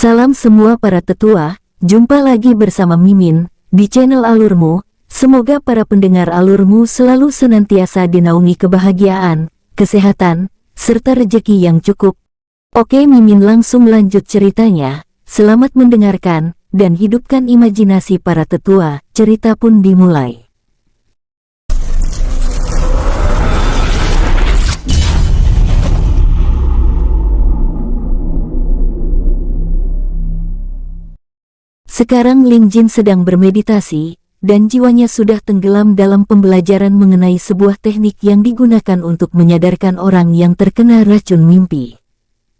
Salam semua para tetua, jumpa lagi bersama Mimin, di channel Alurmu. Semoga para pendengar Alurmu selalu senantiasa dinaungi kebahagiaan, kesehatan, serta rejeki yang cukup. Oke, Mimin langsung lanjut ceritanya. Selamat mendengarkan, dan hidupkan imajinasi para tetua. Cerita pun dimulai. Sekarang Ling Jin sedang bermeditasi, dan jiwanya sudah tenggelam dalam pembelajaran mengenai sebuah teknik yang digunakan untuk menyadarkan orang yang terkena racun mimpi.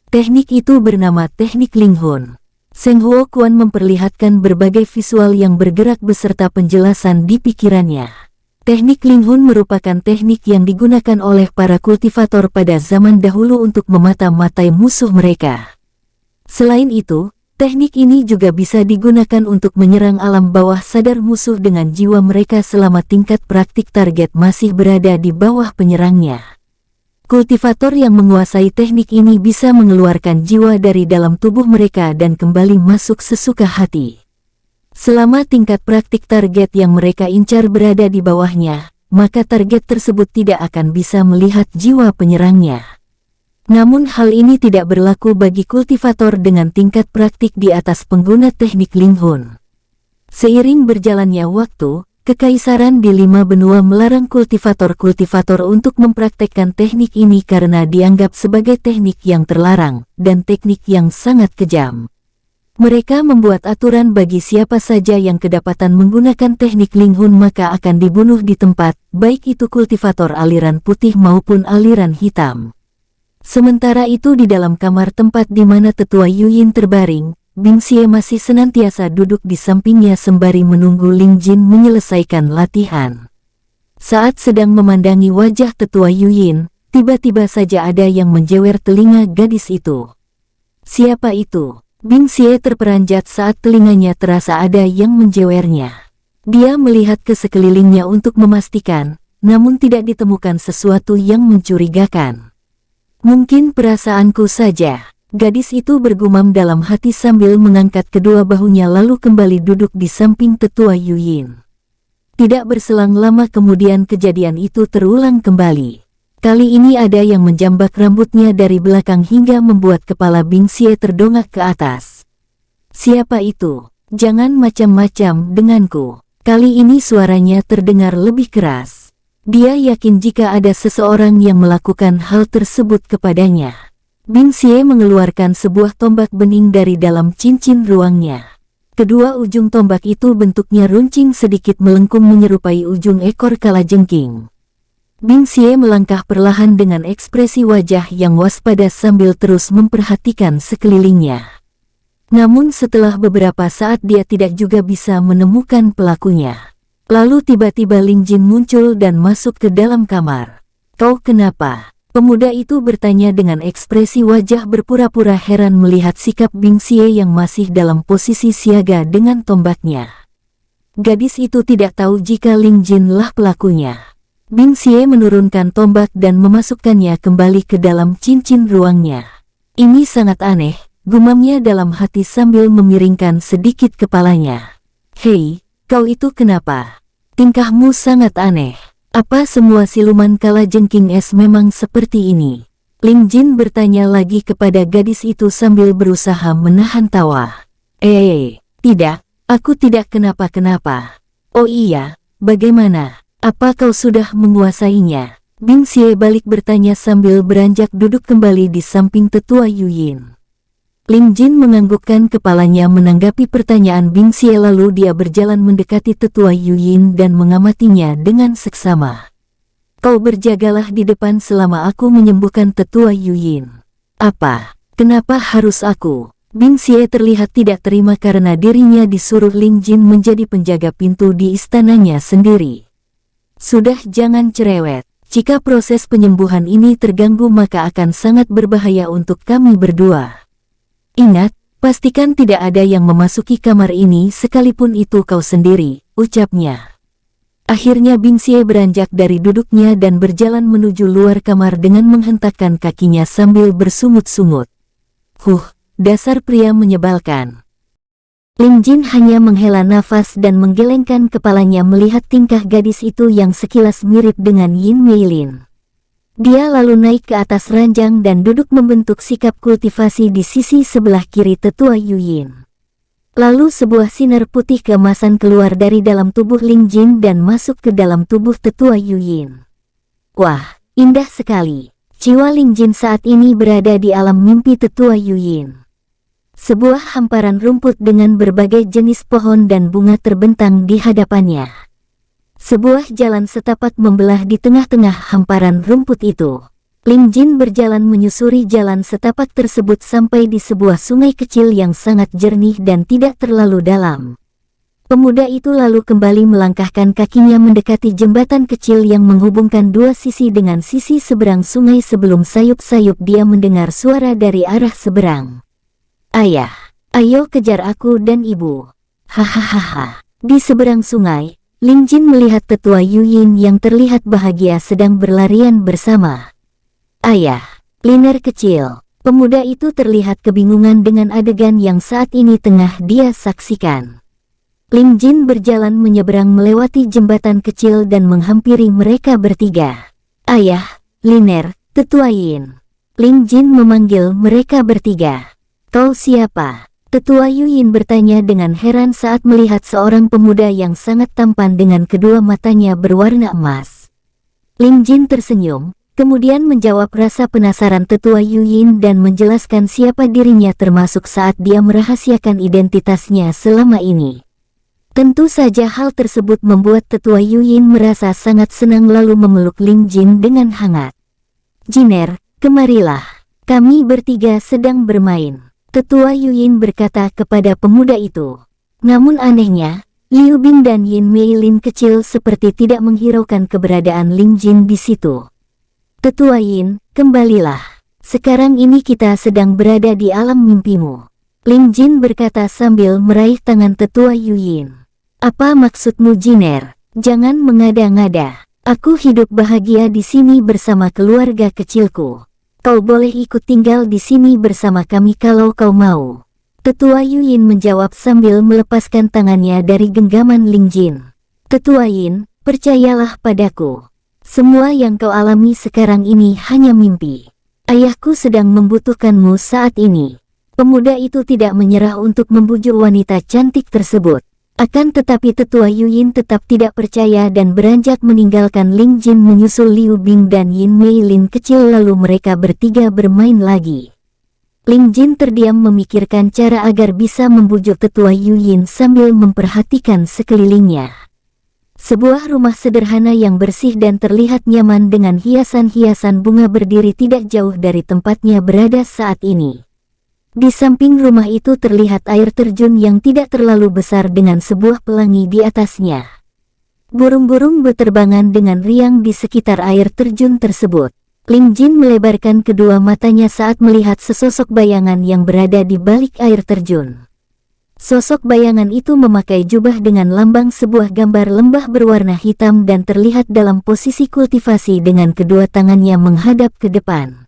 Teknik itu bernama teknik Ling Hun. Seng Huo Quan memperlihatkan berbagai visual yang bergerak beserta penjelasan di pikirannya. Teknik Ling Hun merupakan teknik yang digunakan oleh para kultivator pada zaman dahulu untuk memata-matai musuh mereka. Selain itu, teknik ini juga bisa digunakan untuk menyerang alam bawah sadar musuh dengan jiwa mereka selama tingkat praktik target masih berada di bawah penyerangnya. Kultivator yang menguasai teknik ini bisa mengeluarkan jiwa dari dalam tubuh mereka dan kembali masuk sesuka hati. Selama tingkat praktik target yang mereka incar berada di bawahnya, maka target tersebut tidak akan bisa melihat jiwa penyerangnya. Namun hal ini tidak berlaku bagi kultivator dengan tingkat praktik di atas pengguna teknik Ling Hun. Seiring berjalannya waktu, Kekaisaran di 5 benua melarang kultivator-kultivator untuk mempraktekkan teknik ini karena dianggap sebagai teknik yang terlarang dan teknik yang sangat kejam. Mereka membuat aturan bagi siapa saja yang kedapatan menggunakan teknik Ling Hun maka akan dibunuh di tempat, baik itu kultivator aliran putih maupun aliran hitam. Sementara itu di dalam kamar tempat di mana tetua Yuyin terbaring, Bing Xie masih senantiasa duduk di sampingnya sembari menunggu Ling Jin menyelesaikan latihan. Saat sedang memandangi wajah tetua Yuyin, tiba-tiba saja ada yang menjewer telinga gadis itu. Siapa itu? Bing Xie terperanjat saat telinganya terasa ada yang menjewernya. Dia melihat ke sekelilingnya untuk memastikan, namun tidak ditemukan sesuatu yang mencurigakan. Mungkin perasaanku saja, gadis itu bergumam dalam hati sambil mengangkat kedua bahunya lalu kembali duduk di samping tetua Yuyin. Tidak berselang lama kemudian kejadian itu terulang kembali. Kali ini ada yang menjambak rambutnya dari belakang hingga membuat kepala Bing Xie terdongak ke atas. Siapa itu? Jangan macam-macam denganku. Kali ini suaranya terdengar lebih keras. Dia yakin jika ada seseorang yang melakukan hal tersebut kepadanya. Bing Xie mengeluarkan sebuah tombak bening dari dalam cincin ruangnya. Kedua ujung tombak itu bentuknya runcing sedikit melengkung menyerupai ujung ekor kalajengking. Bing Xie melangkah perlahan dengan ekspresi wajah yang waspada sambil terus memperhatikan sekelilingnya. Namun setelah beberapa saat dia tidak juga bisa menemukan pelakunya. Lalu tiba-tiba Ling Jin muncul dan masuk ke dalam kamar. "Kau kenapa?" Pemuda itu bertanya dengan ekspresi wajah berpura-pura heran melihat sikap Bing Xie yang masih dalam posisi siaga dengan tombaknya. Gadis itu tidak tahu jika Ling Jin lah pelakunya. Bing Xie menurunkan tombak dan memasukkannya kembali ke dalam cincin ruangnya. "Ini sangat aneh," gumamnya dalam hati sambil memiringkan sedikit kepalanya. "Hei, kau itu kenapa? Tingkahmu sangat aneh. Apa semua siluman kalajengking es memang seperti ini?" Ling Jin bertanya lagi kepada gadis itu sambil berusaha menahan tawa. Tidak, aku tidak kenapa-kenapa." "Oh iya, bagaimana? Apa kau sudah menguasainya?" Bing Xie balik bertanya sambil beranjak duduk kembali di samping tetua Yuyin. Ling Jin menganggukkan kepalanya menanggapi pertanyaan Bing Xie lalu dia berjalan mendekati tetua Yuyin dan mengamatinya dengan seksama. "Kau berjagalah di depan selama aku menyembuhkan tetua Yuyin." "Apa? Kenapa harus aku?" Bing Xie terlihat tidak terima karena dirinya disuruh Ling Jin menjadi penjaga pintu di istananya sendiri. "Sudah, jangan cerewet. Jika proses penyembuhan ini terganggu maka akan sangat berbahaya untuk kami berdua. Ingat, pastikan tidak ada yang memasuki kamar ini sekalipun itu kau sendiri," ucapnya. Akhirnya Bing Xie beranjak dari duduknya dan berjalan menuju luar kamar dengan menghentakkan kakinya sambil bersungut-sungut. dasar pria menyebalkan." Ling Jin hanya menghela nafas dan menggelengkan kepalanya melihat tingkah gadis itu yang sekilas mirip dengan Yin Meilin. Dia lalu naik ke atas ranjang dan duduk membentuk sikap kultivasi di sisi sebelah kiri tetua Yuyin. Lalu sebuah sinar putih keemasan keluar dari dalam tubuh Ling Jin dan masuk ke dalam tubuh tetua Yuyin. Wah, indah sekali. Jiwa Ling Jin saat ini berada di alam mimpi tetua Yuyin. Sebuah hamparan rumput dengan berbagai jenis pohon dan bunga terbentang di hadapannya. Sebuah jalan setapak membelah di tengah-tengah hamparan rumput itu. Ling Jin berjalan menyusuri jalan setapak tersebut sampai di sebuah sungai kecil yang sangat jernih dan tidak terlalu dalam. Pemuda itu lalu kembali melangkahkan kakinya mendekati jembatan kecil yang menghubungkan dua sisi dengan sisi seberang sungai sebelum sayup-sayup dia mendengar suara dari arah seberang. "Ayah, ayo kejar aku dan ibu." Hahaha. Di seberang sungai, Ling Jin melihat tetua Yuyin yang terlihat bahagia sedang berlarian bersama. "Ayah, Liner kecil." Pemuda itu terlihat kebingungan dengan adegan yang saat ini tengah dia saksikan. Ling Jin berjalan menyeberang melewati jembatan kecil dan menghampiri mereka bertiga. "Ayah, Liner, tetua Yin." Ling Jin memanggil mereka bertiga. "Kau siapa?" Tetua Yuyin bertanya dengan heran saat melihat seorang pemuda yang sangat tampan dengan kedua matanya berwarna emas. Ling Jin tersenyum, kemudian menjawab rasa penasaran tetua Yuyin dan menjelaskan siapa dirinya termasuk saat dia merahasiakan identitasnya selama ini. Tentu saja hal tersebut membuat tetua Yuyin merasa sangat senang lalu memeluk Ling Jin dengan hangat. "Jiner, kemarilah. Kami bertiga sedang bermain." Tetua Yuyin berkata kepada pemuda itu. Namun anehnya, Liu Bing dan Yin Meilin kecil seperti tidak menghiraukan keberadaan Ling Jin di situ. "Tetua Yin, kembalilah. Sekarang ini kita sedang berada di alam mimpimu." Ling Jin berkata sambil meraih tangan tetua Yuyin. "Apa maksudmu Jiner? Jangan mengada-ngada. Aku hidup bahagia di sini bersama keluarga kecilku. Kau boleh ikut tinggal di sini bersama kami kalau kau mau." Tetua Yuyin menjawab sambil melepaskan tangannya dari genggaman Ling Jin. "Tetua Yin, percayalah padaku. Semua yang kau alami sekarang ini hanya mimpi. Ayahku sedang membutuhkanmu saat ini." Pemuda itu tidak menyerah untuk membujuk wanita cantik tersebut. Akan tetapi tetua Yuyin tetap tidak percaya dan beranjak meninggalkan Ling Jin menyusul Liu Bing dan Yin Meilin kecil lalu mereka bertiga bermain lagi. Ling Jin terdiam memikirkan cara agar bisa membujuk tetua Yuyin sambil memperhatikan sekelilingnya. Sebuah rumah sederhana yang bersih dan terlihat nyaman dengan hiasan-hiasan bunga berdiri tidak jauh dari tempatnya berada saat ini. Di samping rumah itu terlihat air terjun yang tidak terlalu besar dengan sebuah pelangi di atasnya. Burung-burung berterbangan dengan riang di sekitar air terjun tersebut. Ling Jin melebarkan kedua matanya saat melihat sesosok bayangan yang berada di balik air terjun. Sosok bayangan itu memakai jubah dengan lambang sebuah gambar lembah berwarna hitam dan terlihat dalam posisi kultivasi dengan kedua tangannya menghadap ke depan.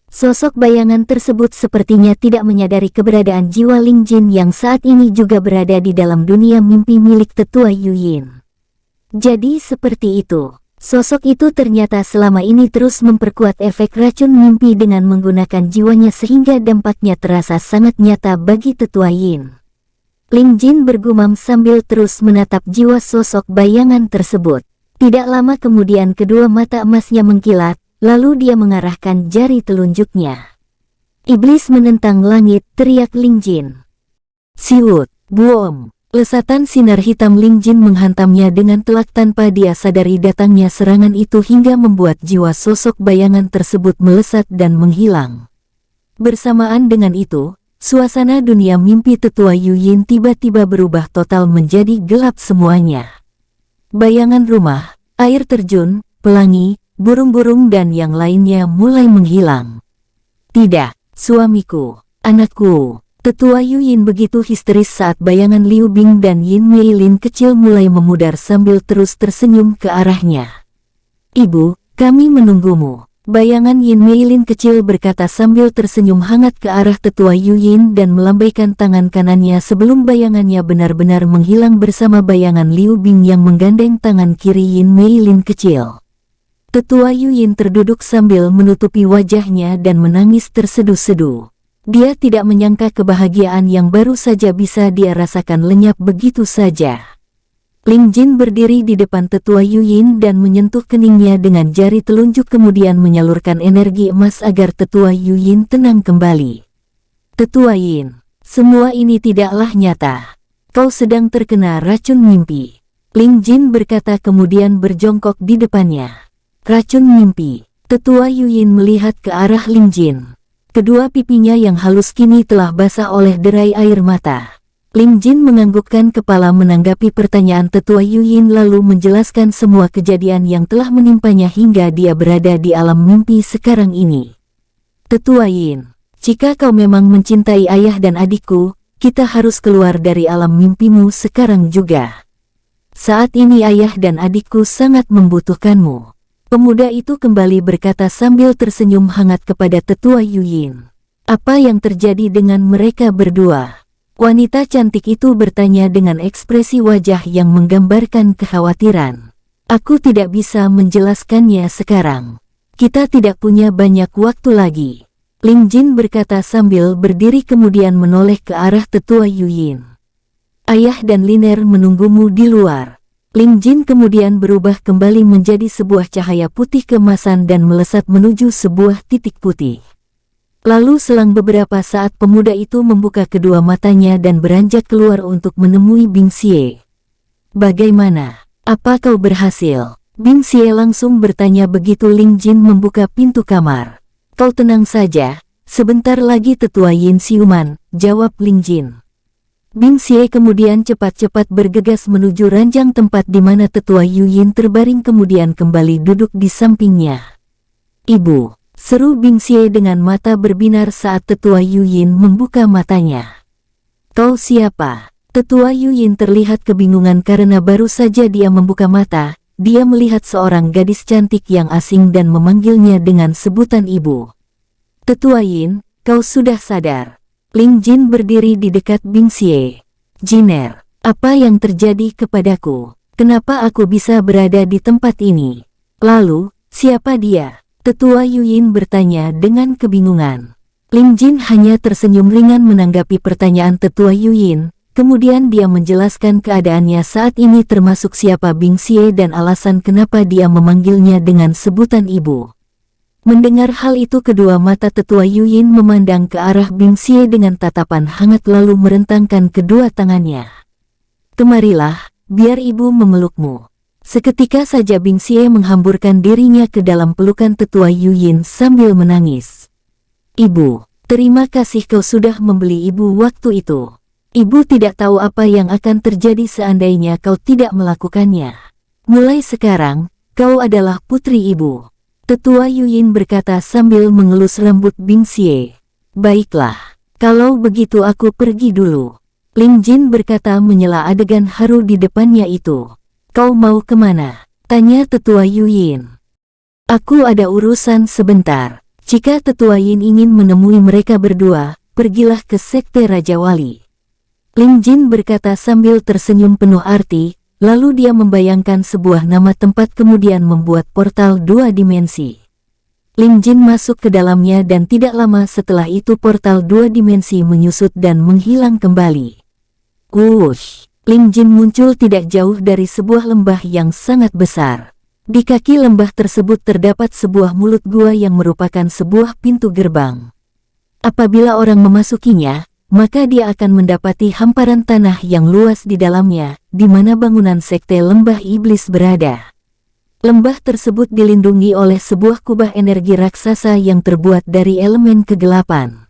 Sosok bayangan tersebut sepertinya tidak menyadari keberadaan jiwa Ling Jin yang saat ini juga berada di dalam dunia mimpi milik tetua Yuyin. Jadi seperti itu. Sosok itu ternyata selama ini terus memperkuat efek racun mimpi dengan menggunakan jiwanya sehingga dampaknya terasa sangat nyata bagi tetua Yin. Ling Jin bergumam sambil terus menatap jiwa sosok bayangan tersebut. Tidak lama kemudian kedua mata emasnya mengkilat, lalu dia mengarahkan jari telunjuknya. "Iblis menentang langit," teriak Ling Jin. Siut, buom. Lesatan sinar hitam Ling Jin menghantamnya dengan telak tanpa dia sadari datangnya serangan itu hingga membuat jiwa sosok bayangan tersebut melesat dan menghilang. Bersamaan dengan itu, suasana dunia mimpi tetua Yuyin tiba-tiba berubah total menjadi gelap semuanya. Bayangan rumah, air terjun, pelangi, burung-burung dan yang lainnya mulai menghilang. "Tidak, suamiku, anakku." Tetua Yuyin begitu histeris saat bayangan Liu Bing dan Yin Meilin kecil mulai memudar sambil terus tersenyum ke arahnya. "Ibu, kami menunggumu." Bayangan Yin Meilin kecil berkata sambil tersenyum hangat ke arah tetua Yuyin dan melambaikan tangan kanannya sebelum bayangannya benar-benar menghilang bersama bayangan Liu Bing yang menggandeng tangan kiri Yin Meilin kecil. Tetua Yuyin terduduk sambil menutupi wajahnya dan menangis terseduh-seduh. Dia tidak menyangka kebahagiaan yang baru saja bisa dia rasakan lenyap begitu saja. Ling Jin berdiri di depan tetua Yuyin dan menyentuh keningnya dengan jari telunjuk kemudian menyalurkan energi emas agar tetua Yuyin tenang kembali. Tetua Yin, semua ini tidaklah nyata. Kau sedang terkena racun mimpi. Ling Jin berkata kemudian berjongkok di depannya. Racun mimpi. Tetua Yuyin melihat ke arah Ling Jin. Kedua pipinya yang halus kini telah basah oleh derai air mata. Ling Jin menganggukkan kepala menanggapi pertanyaan tetua Yuyin lalu menjelaskan semua kejadian yang telah menimpanya hingga dia berada di alam mimpi sekarang ini. Tetua Yin, jika kau memang mencintai ayah dan adikku, kita harus keluar dari alam mimpimu sekarang juga. Saat ini ayah dan adikku sangat membutuhkanmu. Pemuda itu kembali berkata sambil tersenyum hangat kepada tetua Yuyin. Apa yang terjadi dengan mereka berdua? Wanita cantik itu bertanya dengan ekspresi wajah yang menggambarkan kekhawatiran. Aku tidak bisa menjelaskannya sekarang. Kita tidak punya banyak waktu lagi. Ling Jin berkata sambil berdiri kemudian menoleh ke arah tetua Yuyin. Ayah dan Liner menunggumu di luar. Ling Jin kemudian berubah kembali menjadi sebuah cahaya putih keemasan dan melesat menuju sebuah titik putih. Lalu selang beberapa saat pemuda itu membuka kedua matanya dan beranjak keluar untuk menemui Bing Xie. Bagaimana? Apa kau berhasil? Bing Xie langsung bertanya begitu Ling Jin membuka pintu kamar. Kau tenang saja, sebentar lagi tetua Yin siuman, jawab Ling Jin. Bing Xie kemudian cepat-cepat bergegas menuju ranjang tempat di mana tetua Yuyin terbaring kemudian kembali duduk di sampingnya. Ibu, seru Bing Xie dengan mata berbinar saat tetua Yuyin membuka matanya. Kau siapa? Tetua Yuyin terlihat kebingungan karena baru saja dia membuka mata, dia melihat seorang gadis cantik yang asing dan memanggilnya dengan sebutan ibu. Tetua Yin, kau sudah sadar. Ling Jin berdiri di dekat Bing Xie. Jiner, apa yang terjadi kepadaku? Kenapa aku bisa berada di tempat ini? Lalu, siapa dia? Tetua Yuyin bertanya dengan kebingungan. Ling Jin hanya tersenyum ringan menanggapi pertanyaan tetua Yuyin, kemudian dia menjelaskan keadaannya saat ini termasuk siapa Bing Xie dan alasan kenapa dia memanggilnya dengan sebutan ibu. Mendengar hal itu kedua mata tetua Yuyin memandang ke arah Bing Xie dengan tatapan hangat lalu merentangkan kedua tangannya. Kemarilah, biar ibu memelukmu. Seketika saja Bing Xie menghamburkan dirinya ke dalam pelukan tetua Yuyin sambil menangis. Ibu, terima kasih kau sudah membeli ibu waktu itu. Ibu tidak tahu apa yang akan terjadi seandainya kau tidak melakukannya. Mulai sekarang, kau adalah putri ibu. Tetua Yuyin berkata sambil mengelus rambut Bing Xie. Baiklah, kalau begitu aku pergi dulu. Ling Jin berkata menyela adegan haru di depannya itu. Kau mau kemana? Tanya tetua Yuyin. Aku ada urusan sebentar. Jika tetua Yin ingin menemui mereka berdua, pergilah ke sekte Raja Wali. Ling Jin berkata sambil tersenyum penuh arti. Lalu dia membayangkan sebuah nama tempat kemudian membuat portal dua dimensi. Ling Jin masuk ke dalamnya dan tidak lama setelah itu portal dua dimensi menyusut dan menghilang kembali. Wush! Ling Jin muncul tidak jauh dari sebuah lembah yang sangat besar. Di kaki lembah tersebut terdapat sebuah mulut gua yang merupakan sebuah pintu gerbang. Apabila orang memasukinya, maka dia akan mendapati hamparan tanah yang luas di dalamnya, di mana bangunan sekte lembah iblis berada. Lembah tersebut dilindungi oleh sebuah kubah energi raksasa yang terbuat dari elemen kegelapan.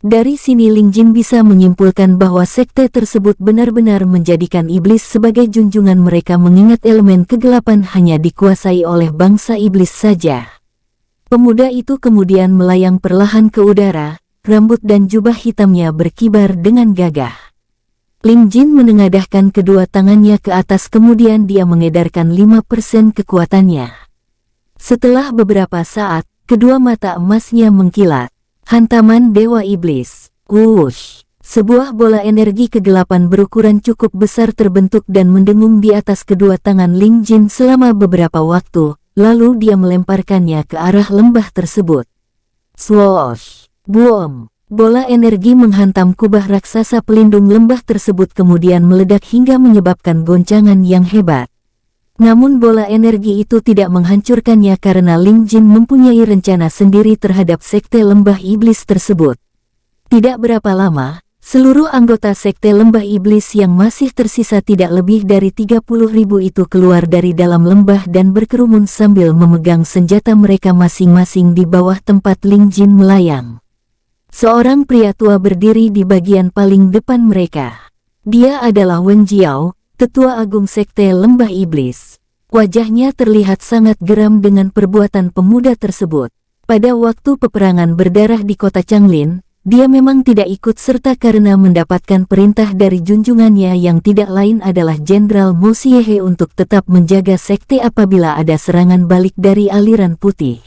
Dari sini Ling Jin bisa menyimpulkan bahwa sekte tersebut benar-benar menjadikan iblis sebagai junjungan mereka mengingat elemen kegelapan hanya dikuasai oleh bangsa iblis saja. Pemuda itu kemudian melayang perlahan ke udara. Rambut dan jubah hitamnya berkibar dengan gagah. Ling Jin menengadahkan kedua tangannya ke atas kemudian dia mengedarkan 5% kekuatannya. Setelah beberapa saat, kedua mata emasnya mengkilat. Hantaman Dewa Iblis. Wush! Sebuah bola energi kegelapan berukuran cukup besar terbentuk dan mendengung di atas kedua tangan Ling Jin selama beberapa waktu, lalu dia melemparkannya ke arah lembah tersebut. Swoosh! Boom! Bola energi menghantam kubah raksasa pelindung lembah tersebut kemudian meledak hingga menyebabkan goncangan yang hebat. Namun bola energi itu tidak menghancurkannya karena Ling Jin mempunyai rencana sendiri terhadap sekte lembah iblis tersebut. Tidak berapa lama, seluruh anggota sekte lembah iblis yang masih tersisa tidak lebih dari 30.000 itu keluar dari dalam lembah dan berkerumun sambil memegang senjata mereka masing-masing di bawah tempat Ling Jin melayang. Seorang pria tua berdiri di bagian paling depan mereka. Dia adalah Wen Jiao, Tetua Agung Sekte Lembah Iblis. Wajahnya terlihat sangat geram dengan perbuatan pemuda tersebut. Pada waktu peperangan berdarah di kota Changlin, dia memang tidak ikut serta karena mendapatkan perintah dari junjungannya yang tidak lain adalah Jenderal Mo Xiehe untuk tetap menjaga sekte apabila ada serangan balik dari aliran putih.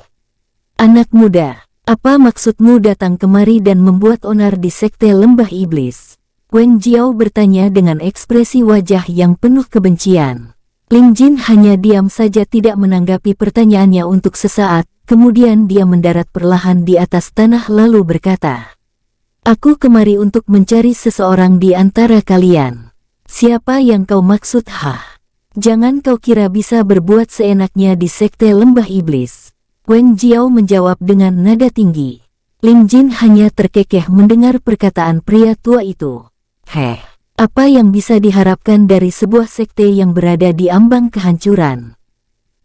Anak muda, apa maksudmu datang kemari dan membuat onar di sekte Lembah Iblis? Wen Jiao bertanya dengan ekspresi wajah yang penuh kebencian. Ling Jin hanya diam saja tidak menanggapi pertanyaannya untuk sesaat, kemudian dia mendarat perlahan di atas tanah lalu berkata, "Aku kemari untuk mencari seseorang di antara kalian. Siapa yang kau maksud? Jangan kau kira bisa berbuat seenaknya di sekte Lembah Iblis." Wen Jiao menjawab dengan nada tinggi. Ling Jin hanya terkekeh mendengar perkataan pria tua itu. Apa yang bisa diharapkan dari sebuah sekte yang berada di ambang kehancuran?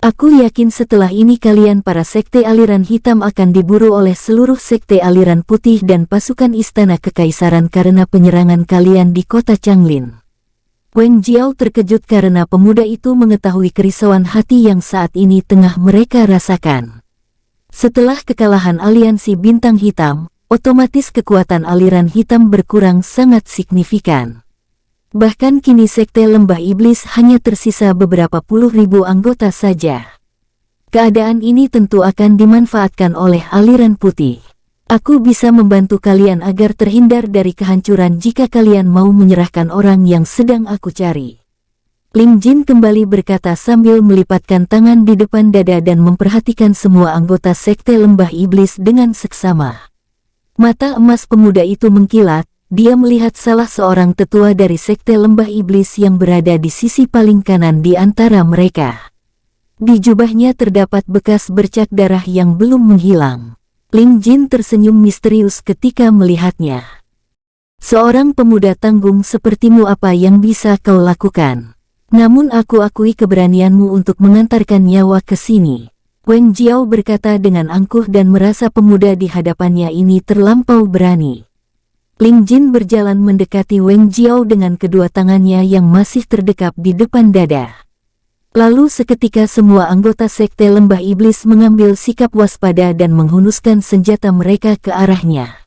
Aku yakin setelah ini kalian para sekte aliran hitam akan diburu oleh seluruh sekte aliran putih dan pasukan istana kekaisaran karena penyerangan kalian di kota Changlin. Wen Jiao terkejut karena pemuda itu mengetahui kerisauan hati yang saat ini tengah mereka rasakan. Setelah kekalahan aliansi bintang hitam, otomatis kekuatan aliran hitam berkurang sangat signifikan. Bahkan kini sekte lembah iblis hanya tersisa beberapa puluh ribu anggota saja. Keadaan ini tentu akan dimanfaatkan oleh aliran putih. Aku bisa membantu kalian agar terhindar dari kehancuran jika kalian mau menyerahkan orang yang sedang aku cari. Ling Jin kembali berkata sambil melipatkan tangan di depan dada dan memperhatikan semua anggota sekte lembah iblis dengan seksama. Mata emas pemuda itu mengkilat, dia melihat salah seorang tetua dari sekte lembah iblis yang berada di sisi paling kanan di antara mereka. Di jubahnya terdapat bekas bercak darah yang belum menghilang. Ling Jin tersenyum misterius ketika melihatnya. Seorang pemuda tanggung sepertimu apa yang bisa kau lakukan? Namun aku akui keberanianmu untuk mengantarkan nyawa ke sini. Wen Jiao berkata dengan angkuh dan merasa pemuda di hadapannya ini terlampau berani. Ling Jin berjalan mendekati Wen Jiao dengan kedua tangannya yang masih terdekap di depan dada. Lalu seketika semua anggota sekte lembah iblis mengambil sikap waspada dan menghunuskan senjata mereka ke arahnya.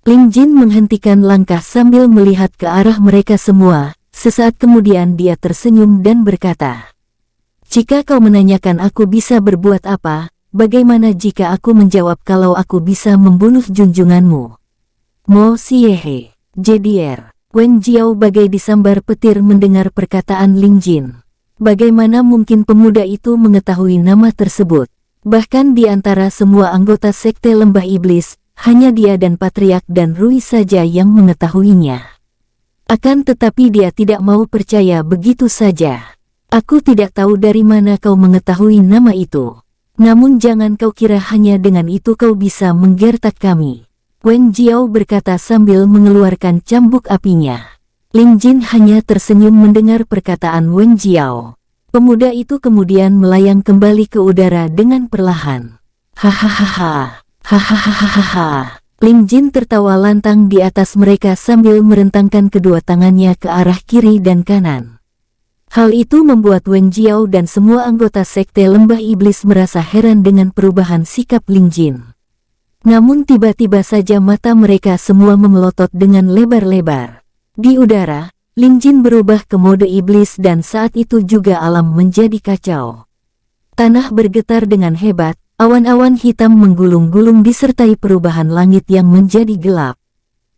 Ling Jin menghentikan langkah sambil melihat ke arah mereka semua. Sesaat kemudian dia tersenyum dan berkata, "Jika kau menanyakan aku bisa berbuat apa, bagaimana jika aku menjawab kalau aku bisa membunuh junjunganmu?" Mo Xiehe, JDR. Wen Jiao bagai disambar petir mendengar perkataan Ling Jin. Bagaimana mungkin pemuda itu mengetahui nama tersebut? Bahkan di antara semua anggota sekte lembah iblis, hanya dia dan Patriark dan Rui saja yang mengetahuinya. Akan tetapi dia tidak mau percaya begitu saja. "Aku tidak tahu dari mana kau mengetahui nama itu. Namun jangan kau kira hanya dengan itu kau bisa menggertak kami." Wen Jiao berkata sambil mengeluarkan cambuk apinya. Ling Jin hanya tersenyum mendengar perkataan Wen Jiao. Pemuda itu kemudian melayang kembali ke udara dengan perlahan. Hahaha, hahaha. Ling Jin tertawa lantang di atas mereka sambil merentangkan kedua tangannya ke arah kiri dan kanan. Hal itu membuat Wen Jiao dan semua anggota sekte lembah iblis merasa heran dengan perubahan sikap Ling Jin. Namun tiba-tiba saja mata mereka semua memelotot dengan lebar-lebar. Di udara, Ling Jin berubah ke mode iblis dan saat itu juga alam menjadi kacau. Tanah bergetar dengan hebat, Awan-awan hitam menggulung-gulung disertai perubahan langit yang menjadi gelap.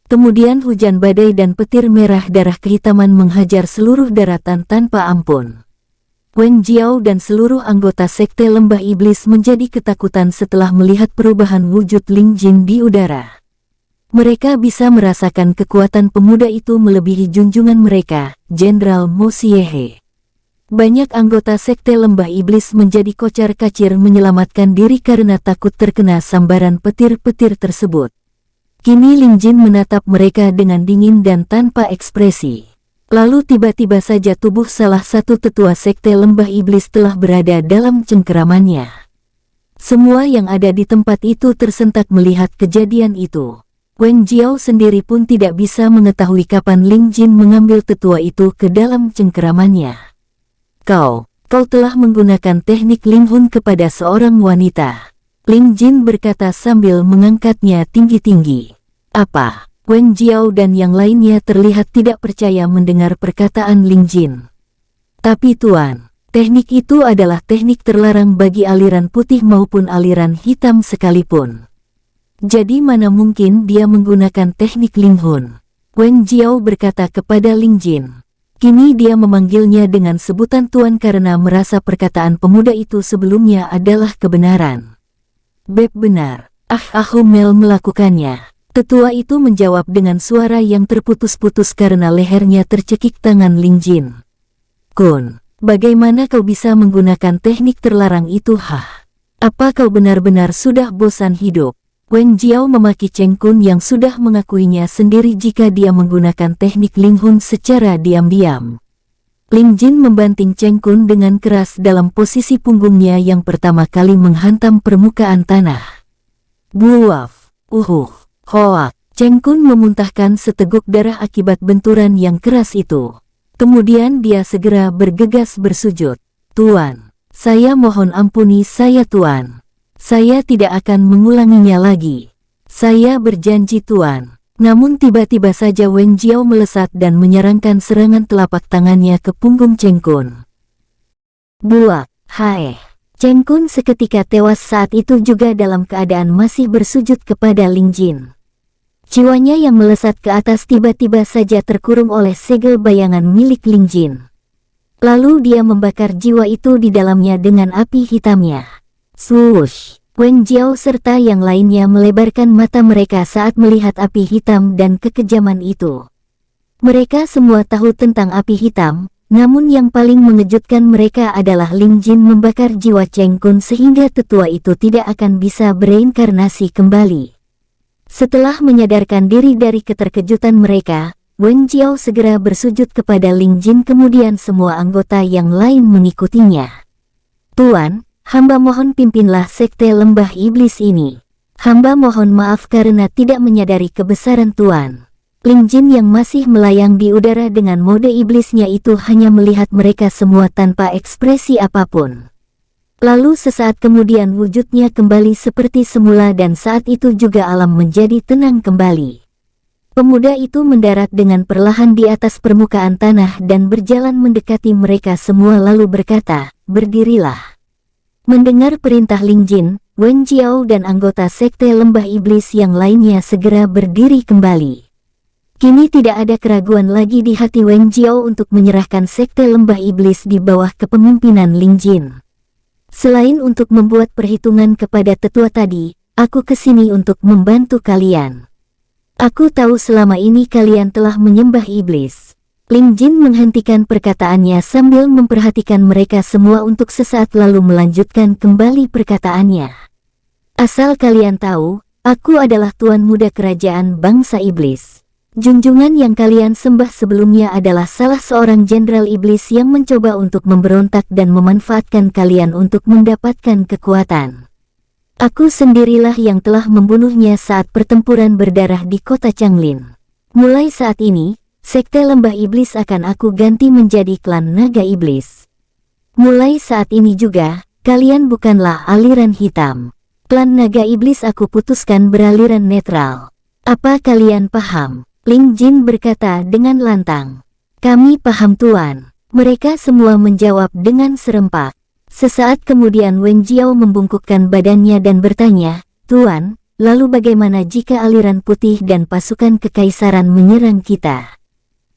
Kemudian hujan badai dan petir merah darah kehitaman menghajar seluruh daratan tanpa ampun. Wen Jiao dan seluruh anggota Sekte Lembah Iblis menjadi ketakutan setelah melihat perubahan wujud Ling Jin di udara. Mereka bisa merasakan kekuatan pemuda itu melebihi junjungan mereka, Jenderal Mo Xiehe. Banyak anggota Sekte Lembah Iblis menjadi kocar-kacir menyelamatkan diri karena takut terkena sambaran petir-petir tersebut. Kini Ling Jin menatap mereka dengan dingin dan tanpa ekspresi. Lalu tiba-tiba saja tubuh salah satu tetua Sekte Lembah Iblis telah berada dalam cengkeramannya. Semua yang ada di tempat itu tersentak melihat kejadian itu. Wen Jiao sendiri pun tidak bisa mengetahui kapan Ling Jin mengambil tetua itu ke dalam cengkeramannya. Kau telah menggunakan teknik Ling Hun kepada seorang wanita. Ling Jin berkata sambil mengangkatnya tinggi-tinggi. Apa? Wen Jiao dan yang lainnya terlihat tidak percaya mendengar perkataan Ling Jin. Tapi Tuan, teknik itu adalah teknik terlarang bagi aliran putih maupun aliran hitam sekalipun. Jadi mana mungkin dia menggunakan teknik Ling Hun? Wen Jiao berkata kepada Ling Jin. Kini dia memanggilnya dengan sebutan Tuan karena merasa perkataan pemuda itu sebelumnya adalah kebenaran. Beb benar, aku melakukannya. Tetua itu menjawab dengan suara yang terputus-putus karena lehernya tercekik tangan Ling Jin. Kun, bagaimana kau bisa menggunakan teknik terlarang itu? Apa kau benar-benar sudah bosan hidup? Wen Jiao memaki Cheng Kun yang sudah mengakuinya sendiri jika dia menggunakan teknik Ling Hun secara diam-diam. Ling Jin membanting Cheng Kun dengan keras dalam posisi punggungnya yang pertama kali menghantam permukaan tanah. Buaf, hoak. Cheng Kun memuntahkan seteguk darah akibat benturan yang keras itu. Kemudian dia segera bergegas bersujud. Tuan, saya mohon ampuni saya Tuan. Saya tidak akan mengulanginya lagi. Saya berjanji Tuan. Namun tiba-tiba saja Wen Jiao melesat dan menyerangkan serangan telapak tangannya ke punggung Cheng Kun. Buak, Cheng Kun seketika tewas saat itu juga dalam keadaan masih bersujud kepada Ling Jin. Jiwanya yang melesat ke atas tiba-tiba saja terkurung oleh segel bayangan milik Ling Jin. Lalu dia membakar jiwa itu di dalamnya dengan api hitamnya. Swoosh! Wen Jiao serta yang lainnya melebarkan mata mereka saat melihat api hitam dan kekejaman itu. Mereka semua tahu tentang api hitam, namun yang paling mengejutkan mereka adalah Ling Jin membakar jiwa Cheng Kun sehingga tetua itu tidak akan bisa bereinkarnasi kembali. Setelah menyadarkan diri dari keterkejutan mereka, Wen Jiao segera bersujud kepada Ling Jin kemudian semua anggota yang lain mengikutinya. Tuan, hamba mohon pimpinlah Sekte Lembah Iblis ini. Hamba mohon maaf karena tidak menyadari kebesaran Tuan. Ling Jin yang masih melayang di udara dengan mode iblisnya itu hanya melihat mereka semua tanpa ekspresi apapun. Lalu sesaat kemudian wujudnya kembali seperti semula dan saat itu juga alam menjadi tenang kembali. Pemuda itu mendarat dengan perlahan di atas permukaan tanah dan berjalan mendekati mereka semua lalu berkata, "Berdirilah." Mendengar perintah Ling Jin, Wen Jiao dan anggota Sekte Lembah Iblis yang lainnya segera berdiri kembali. Kini tidak ada keraguan lagi di hati Wen Jiao untuk menyerahkan Sekte Lembah Iblis di bawah kepemimpinan Ling Jin. Selain untuk membuat perhitungan kepada tetua tadi, aku kesini untuk membantu kalian. Aku tahu selama ini kalian telah menyembah iblis. Ling Jin menghentikan perkataannya sambil memperhatikan mereka semua untuk sesaat lalu melanjutkan kembali perkataannya. Asal kalian tahu, aku adalah Tuan Muda Kerajaan Bangsa Iblis. Junjungan yang kalian sembah sebelumnya adalah salah seorang jenderal iblis yang mencoba untuk memberontak dan memanfaatkan kalian untuk mendapatkan kekuatan. Aku sendirilah yang telah membunuhnya saat pertempuran berdarah di kota Changlin. Mulai saat ini, Sekte Lembah Iblis akan aku ganti menjadi klan Naga Iblis. Mulai saat ini juga, kalian bukanlah aliran hitam. Klan Naga Iblis aku putuskan beraliran netral. Apa kalian paham? Ling Jin berkata dengan lantang. Kami paham Tuan. Mereka semua menjawab dengan serempak. Sesaat kemudian Wen Jiao membungkukkan badannya dan bertanya, "Tuan, lalu bagaimana jika aliran putih dan pasukan kekaisaran menyerang kita?"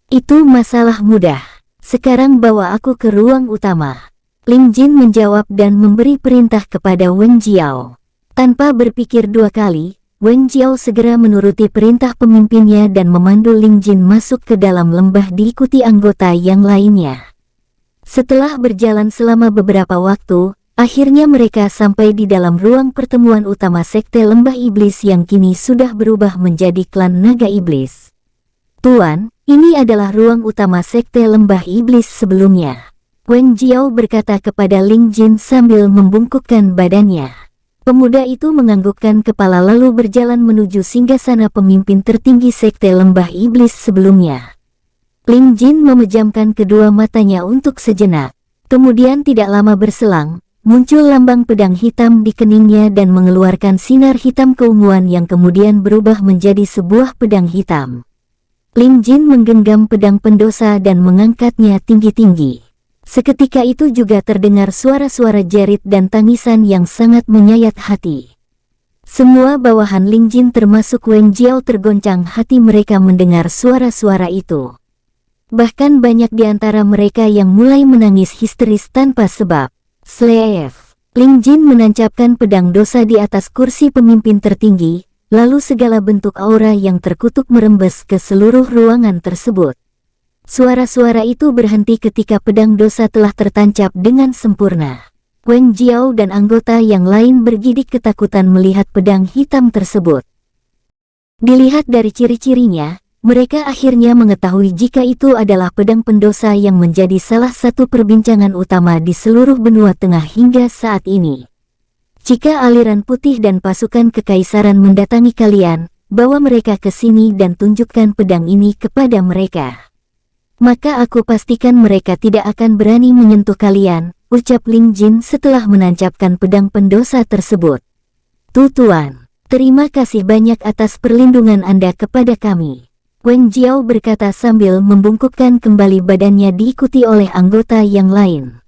"Itu masalah mudah. Sekarang bawa aku ke ruang utama." Ling Jin menjawab dan memberi perintah kepada Wen Jiao. Tanpa berpikir dua kali, Wen Jiao segera menuruti perintah pemimpinnya dan memandu Ling Jin masuk ke dalam lembah diikuti anggota yang lainnya. Setelah berjalan selama beberapa waktu, akhirnya mereka sampai di dalam ruang pertemuan utama Sekte Lembah Iblis yang kini sudah berubah menjadi klan Naga Iblis. "Tuan, ini adalah ruang utama Sekte Lembah Iblis sebelumnya," Wen Jiao berkata kepada Ling Jin sambil membungkukkan badannya. Pemuda itu menganggukkan kepala lalu berjalan menuju singgasana pemimpin tertinggi Sekte Lembah Iblis sebelumnya. Ling Jin memejamkan kedua matanya untuk sejenak. Kemudian tidak lama berselang, muncul lambang pedang hitam di keningnya dan mengeluarkan sinar hitam keunguan yang kemudian berubah menjadi sebuah pedang hitam. Ling Jin menggenggam pedang pendosa dan mengangkatnya tinggi-tinggi. Seketika itu juga terdengar suara-suara jerit dan tangisan yang sangat menyayat hati. Semua bawahan Ling Jin termasuk Wen Jiao tergoncang hati mereka mendengar suara-suara itu. Bahkan banyak di antara mereka yang mulai menangis histeris tanpa sebab. "Slave!" Ling Jin menancapkan pedang dosa di atas kursi pemimpin tertinggi, lalu segala bentuk aura yang terkutuk merembes ke seluruh ruangan tersebut. Suara-suara itu berhenti ketika pedang dosa telah tertancap dengan sempurna. Wen Jiao dan anggota yang lain bergidik ketakutan melihat pedang hitam tersebut. Dilihat dari ciri-cirinya, mereka akhirnya mengetahui jika itu adalah pedang pendosa yang menjadi salah satu perbincangan utama di seluruh benua tengah hingga saat ini. "Jika aliran putih dan pasukan kekaisaran mendatangi kalian, bawa mereka ke sini dan tunjukkan pedang ini kepada mereka. Maka aku pastikan mereka tidak akan berani menyentuh kalian," ucap Ling Jin setelah menancapkan pedang pendosa tersebut. "Tuan, terima kasih banyak atas perlindungan Anda kepada kami," Wen Jiao berkata sambil membungkukkan kembali badannya diikuti oleh anggota yang lain.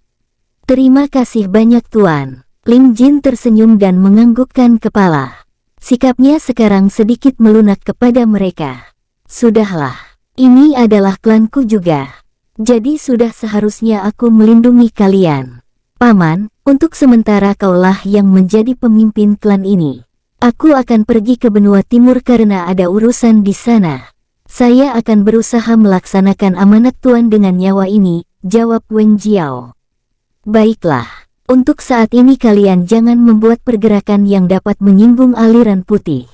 "Terima kasih banyak Tuan." Ling Jin tersenyum dan menganggukkan kepala. Sikapnya sekarang sedikit melunak kepada mereka. "Sudahlah, ini adalah klanku juga. Jadi sudah seharusnya aku melindungi kalian. Paman, untuk sementara kaulah yang menjadi pemimpin klan ini. Aku akan pergi ke benua timur karena ada urusan di sana. Saya akan berusaha melaksanakan amanat Tuan dengan nyawa ini," jawab Wen Jiao. "Baiklah, untuk saat ini kalian jangan membuat pergerakan yang dapat menyinggung aliran putih.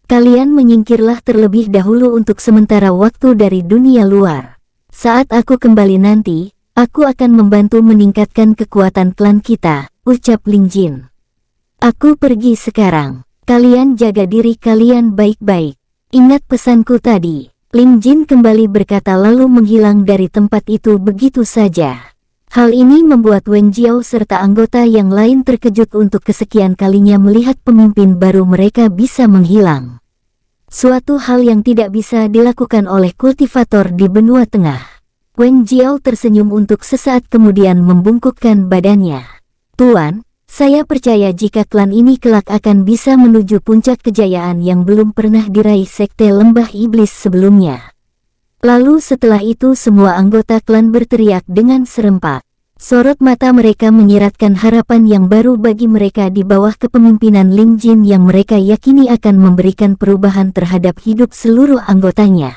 Kalian menyingkirlah terlebih dahulu untuk sementara waktu dari dunia luar. Saat aku kembali nanti, aku akan membantu meningkatkan kekuatan klan kita," ucap Ling Jin. "Aku pergi sekarang. Kalian jaga diri kalian baik-baik. Ingat pesanku tadi," Ling Jin kembali berkata lalu menghilang dari tempat itu begitu saja. Hal ini membuat Wen Jiao serta anggota yang lain terkejut untuk kesekian kalinya melihat pemimpin baru mereka bisa menghilang. Suatu hal yang tidak bisa dilakukan oleh kultivator di benua tengah. Wen Jiao tersenyum untuk sesaat kemudian membungkukkan badannya. "Tuan, saya percaya jika klan ini kelak akan bisa menuju puncak kejayaan yang belum pernah diraih Sekte Lembah Iblis sebelumnya." Lalu setelah itu semua anggota klan berteriak dengan serempak. Sorot mata mereka menyiratkan harapan yang baru bagi mereka di bawah kepemimpinan Ling Jin yang mereka yakini akan memberikan perubahan terhadap hidup seluruh anggotanya.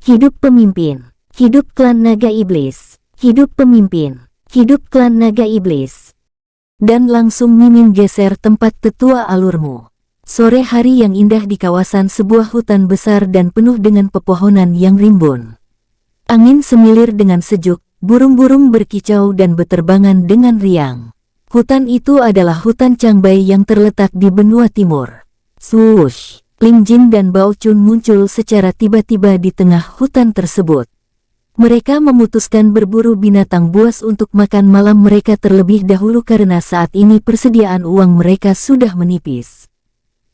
Hidup pemimpin, hidup klan Naga Iblis, hidup pemimpin, hidup klan Naga Iblis. Dan langsung mimin geser tempat tetua alurmu. Sore hari yang indah di kawasan sebuah hutan besar dan penuh dengan pepohonan yang rimbun. Angin semilir dengan sejuk, burung-burung berkicau dan beterbangan dengan riang. Hutan itu adalah hutan Changbai yang terletak di benua timur. Swoosh! Ling Jin dan Bao Chun muncul secara tiba-tiba di tengah hutan tersebut. Mereka memutuskan berburu binatang buas untuk makan malam mereka terlebih dahulu karena saat ini persediaan uang mereka sudah menipis.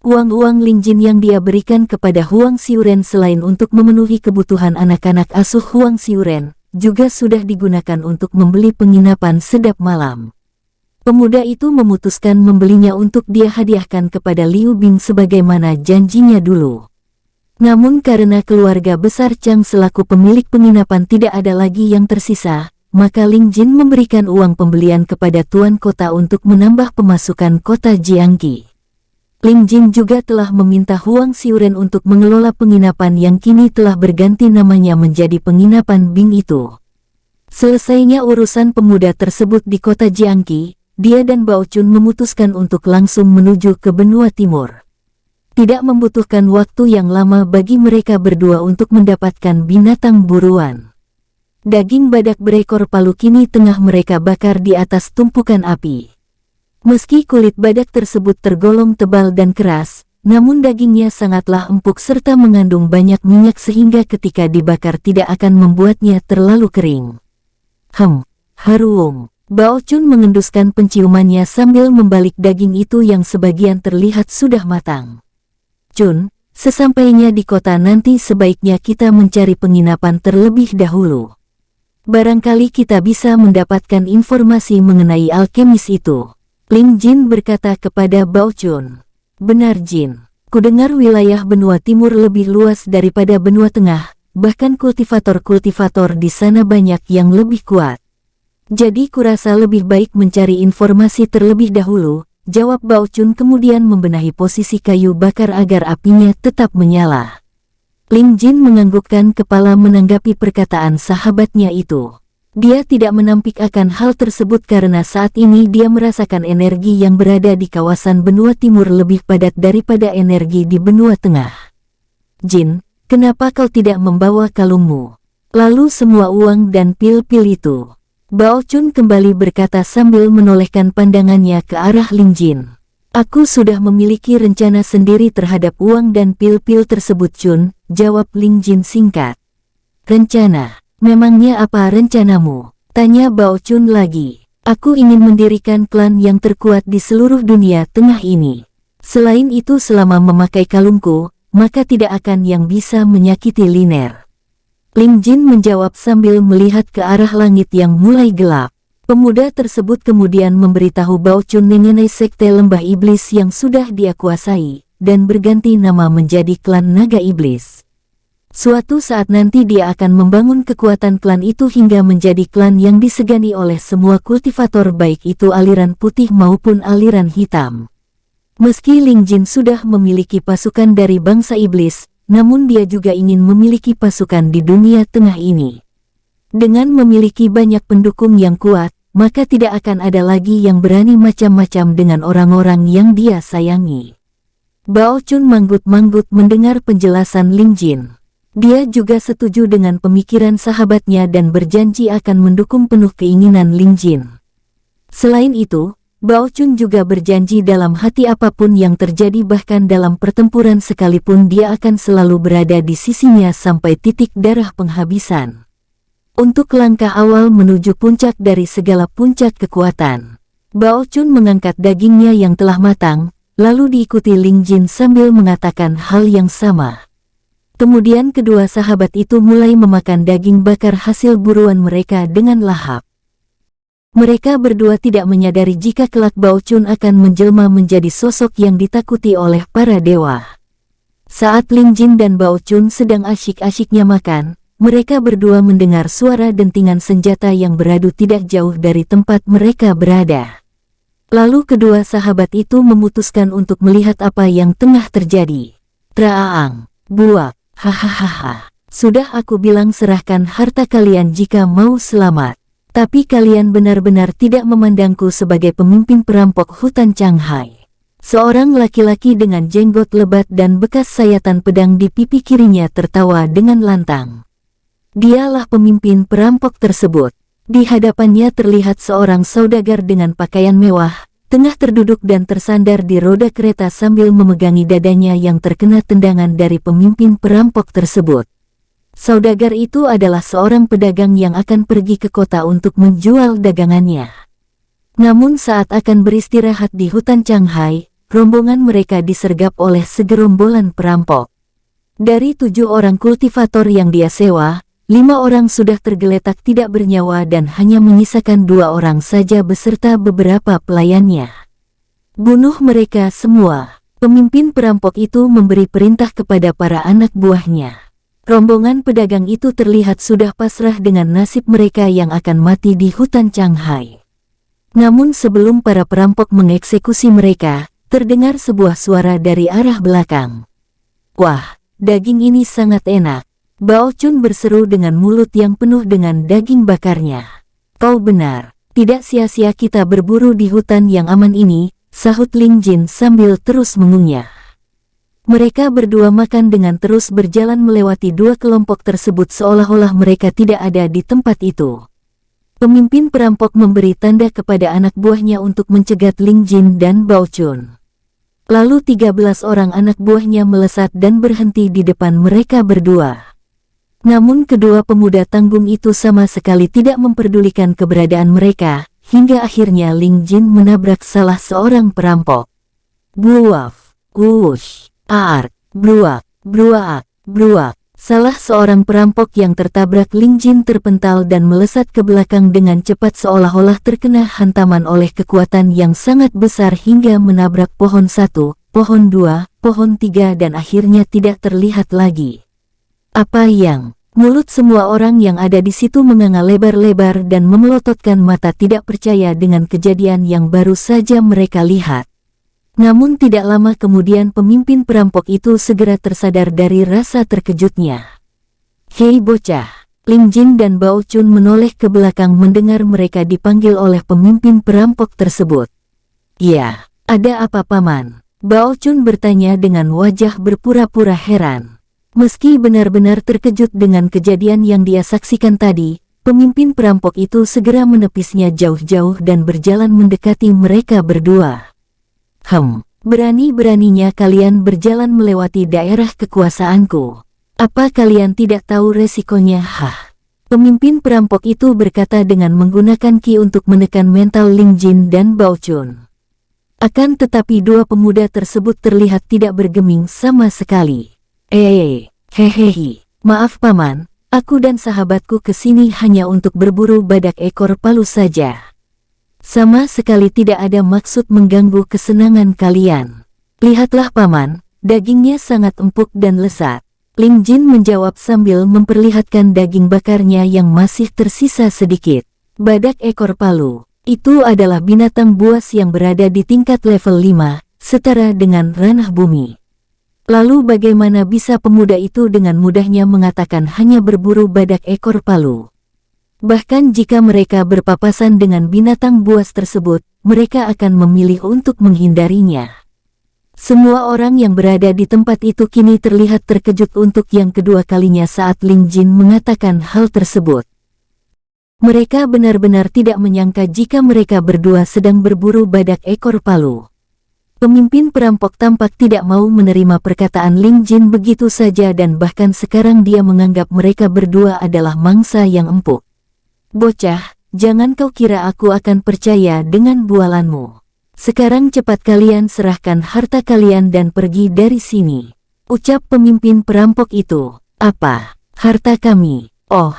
Uang-uang Ling Jin yang dia berikan kepada Huang Xiuren selain untuk memenuhi kebutuhan anak-anak asuh Huang Xiuren, juga sudah digunakan untuk membeli penginapan sedap malam. Pemuda itu memutuskan membelinya untuk dia hadiahkan kepada Liu Bing sebagaimana janjinya dulu. Namun karena keluarga besar Chang selaku pemilik penginapan tidak ada lagi yang tersisa, maka Ling Jin memberikan uang pembelian kepada tuan kota untuk menambah pemasukan kota Jiangqi. Ling Jin juga telah meminta Huang Xiuren untuk mengelola penginapan yang kini telah berganti namanya menjadi penginapan Bing itu. Selesainya urusan pemuda tersebut di kota Jiangqi, dia dan Bao Chun memutuskan untuk langsung menuju ke benua timur. Tidak membutuhkan waktu yang lama bagi mereka berdua untuk mendapatkan binatang buruan. Daging badak berekor palu kini tengah mereka bakar di atas tumpukan api. Meski kulit badak tersebut tergolong tebal dan keras, namun dagingnya sangatlah empuk serta mengandung banyak minyak sehingga ketika dibakar tidak akan membuatnya terlalu kering. Harum. Bao Chun mengenduskan penciumannya sambil membalik daging itu yang sebagian terlihat sudah matang. Chun, sesampainya di kota nanti sebaiknya kita mencari penginapan terlebih dahulu. Barangkali kita bisa mendapatkan informasi mengenai alkemis itu. Ling Jin berkata kepada Bao Chun. Benar Jin, kudengar wilayah benua timur lebih luas daripada benua tengah, bahkan kultivator-kultivator di sana banyak yang lebih kuat. Jadi kurasa lebih baik mencari informasi terlebih dahulu, jawab Bao Chun kemudian membenahi posisi kayu bakar agar apinya tetap menyala. Ling Jin menganggukkan kepala menanggapi perkataan sahabatnya itu. Dia tidak menampik akan hal tersebut karena saat ini dia merasakan energi yang berada di kawasan benua timur lebih padat daripada energi di benua tengah. Jin, kenapa kau tidak membawa kalungmu? Lalu semua uang dan pil-pil itu. Bao Chun kembali berkata sambil menolehkan pandangannya ke arah Ling Jin. Aku sudah memiliki rencana sendiri terhadap uang dan pil-pil tersebut Chun, jawab Ling Jin singkat. Rencana? Memangnya apa rencanamu? Tanya Bao Chun lagi. Aku ingin mendirikan klan yang terkuat di seluruh dunia tengah ini. Selain itu selama memakai kalungku, maka tidak akan yang bisa menyakiti Liner. Ling Jin menjawab sambil melihat ke arah langit yang mulai gelap. Pemuda tersebut kemudian memberitahu Bao Chun mengenai sekte lembah iblis yang sudah dia kuasai, dan berganti nama menjadi klan naga iblis. Suatu saat nanti dia akan membangun kekuatan klan itu hingga menjadi klan yang disegani oleh semua kultivator baik itu aliran putih maupun aliran hitam. Meski Ling Jin sudah memiliki pasukan dari bangsa iblis, namun dia juga ingin memiliki pasukan di dunia tengah ini. Dengan memiliki banyak pendukung yang kuat, maka tidak akan ada lagi yang berani macam-macam dengan orang-orang yang dia sayangi. Bao Chun manggut-manggut mendengar penjelasan Ling Jin. Dia juga setuju dengan pemikiran sahabatnya dan berjanji akan mendukung penuh keinginan Ling Jin. Selain itu, Bao Chun juga berjanji dalam hati apapun yang terjadi bahkan dalam pertempuran sekalipun dia akan selalu berada di sisinya sampai titik darah penghabisan. Untuk langkah awal menuju puncak dari segala puncak kekuatan, Bao Chun mengangkat dagingnya yang telah matang, lalu diikuti Ling Jin sambil mengatakan hal yang sama. Kemudian kedua sahabat itu mulai memakan daging bakar hasil buruan mereka dengan lahap. Mereka berdua tidak menyadari jika kelak Bao Chun akan menjelma menjadi sosok yang ditakuti oleh para dewa. Saat Ling Jin dan Bao Chun sedang asyik-asyiknya makan, mereka berdua mendengar suara dentingan senjata yang beradu tidak jauh dari tempat mereka berada. Lalu kedua sahabat itu memutuskan untuk melihat apa yang tengah terjadi. Traaang, buak. Hahaha, sudah aku bilang serahkan harta kalian jika mau selamat. Tapi kalian benar-benar tidak memandangku sebagai pemimpin perampok hutan Changhai. Seorang laki-laki dengan jenggot lebat dan bekas sayatan pedang di pipi kirinya tertawa dengan lantang. Dialah pemimpin perampok tersebut. Di hadapannya terlihat seorang saudagar dengan pakaian mewah, tengah terduduk dan tersandar di roda kereta sambil memegangi dadanya yang terkena tendangan dari pemimpin perampok tersebut. Saudagar itu adalah seorang pedagang yang akan pergi ke kota untuk menjual dagangannya. Namun saat akan beristirahat di hutan Changhai, rombongan mereka disergap oleh segerombolan perampok. Dari 7 orang kultivator yang dia sewa, 5 orang sudah tergeletak tidak bernyawa dan hanya menyisakan 2 orang saja beserta beberapa pelayannya. Bunuh mereka semua. Pemimpin perampok itu memberi perintah kepada para anak buahnya. Rombongan pedagang itu terlihat sudah pasrah dengan nasib mereka yang akan mati di hutan Changhai. Namun sebelum para perampok mengeksekusi mereka, terdengar sebuah suara dari arah belakang. "Wah, daging ini sangat enak," Bao Chun berseru dengan mulut yang penuh dengan daging bakarnya. "Kau benar, tidak sia-sia kita berburu di hutan yang aman ini," sahut Ling Jin sambil terus mengunyah. Mereka berdua makan dengan terus berjalan melewati 2 kelompok tersebut seolah-olah mereka tidak ada di tempat itu. Pemimpin perampok memberi tanda kepada anak buahnya untuk mencegat Ling Jin dan Bao Chun. Lalu 13 orang anak buahnya melesat dan berhenti di depan mereka berdua. Namun kedua pemuda tanggung itu sama sekali tidak memperdulikan keberadaan mereka, hingga akhirnya Ling Jin menabrak salah seorang perampok. Buaf, wush. Aar, bruak, bruak, bruak. Salah seorang perampok yang tertabrak Ling Jin terpental dan melesat ke belakang dengan cepat seolah-olah terkena hantaman oleh kekuatan yang sangat besar hingga menabrak pohon 1, pohon 2, pohon 3 dan akhirnya tidak terlihat lagi. Apa yang? Mulut semua orang yang ada di situ menganga lebar-lebar dan memelototkan mata tidak percaya dengan kejadian yang baru saja mereka lihat. Namun tidak lama kemudian pemimpin perampok itu segera tersadar dari rasa terkejutnya. "Hei bocah!" Ling Jin dan Bao Chun menoleh ke belakang mendengar mereka dipanggil oleh pemimpin perampok tersebut. "Ya, ada apa paman?" Bao Chun bertanya dengan wajah berpura-pura heran. Meski benar-benar terkejut dengan kejadian yang dia saksikan tadi, pemimpin perampok itu segera menepisnya jauh-jauh dan berjalan mendekati mereka berdua. Berani-beraninya kalian berjalan melewati daerah kekuasaanku. Apa kalian tidak tahu resikonya? Pemimpin perampok itu berkata dengan menggunakan ki untuk menekan mental Ling Jin dan Bao Chun. Akan tetapi dua pemuda tersebut terlihat tidak bergeming sama sekali. Hehehe, maaf paman, aku dan sahabatku kesini hanya untuk berburu badak ekor palu saja. Sama sekali tidak ada maksud mengganggu kesenangan kalian. Lihatlah paman, dagingnya sangat empuk dan lezat. Ling Jin menjawab sambil memperlihatkan daging bakarnya yang masih tersisa sedikit. Badak ekor palu, itu adalah binatang buas yang berada di tingkat level 5, setara dengan ranah bumi. Lalu bagaimana bisa pemuda itu dengan mudahnya mengatakan hanya berburu badak ekor palu? Bahkan jika mereka berpapasan dengan binatang buas tersebut, mereka akan memilih untuk menghindarinya. Semua orang yang berada di tempat itu kini terlihat terkejut untuk yang kedua kalinya saat Ling Jin mengatakan hal tersebut. Mereka benar-benar tidak menyangka jika mereka berdua sedang berburu badak ekor palu. Pemimpin perampok tampak tidak mau menerima perkataan Ling Jin begitu saja dan bahkan sekarang dia menganggap mereka berdua adalah mangsa yang empuk. Bocah, jangan kau kira aku akan percaya dengan bualanmu. Sekarang cepat kalian serahkan harta kalian dan pergi dari sini. Ucap pemimpin perampok itu. Apa? Harta kami? Oh,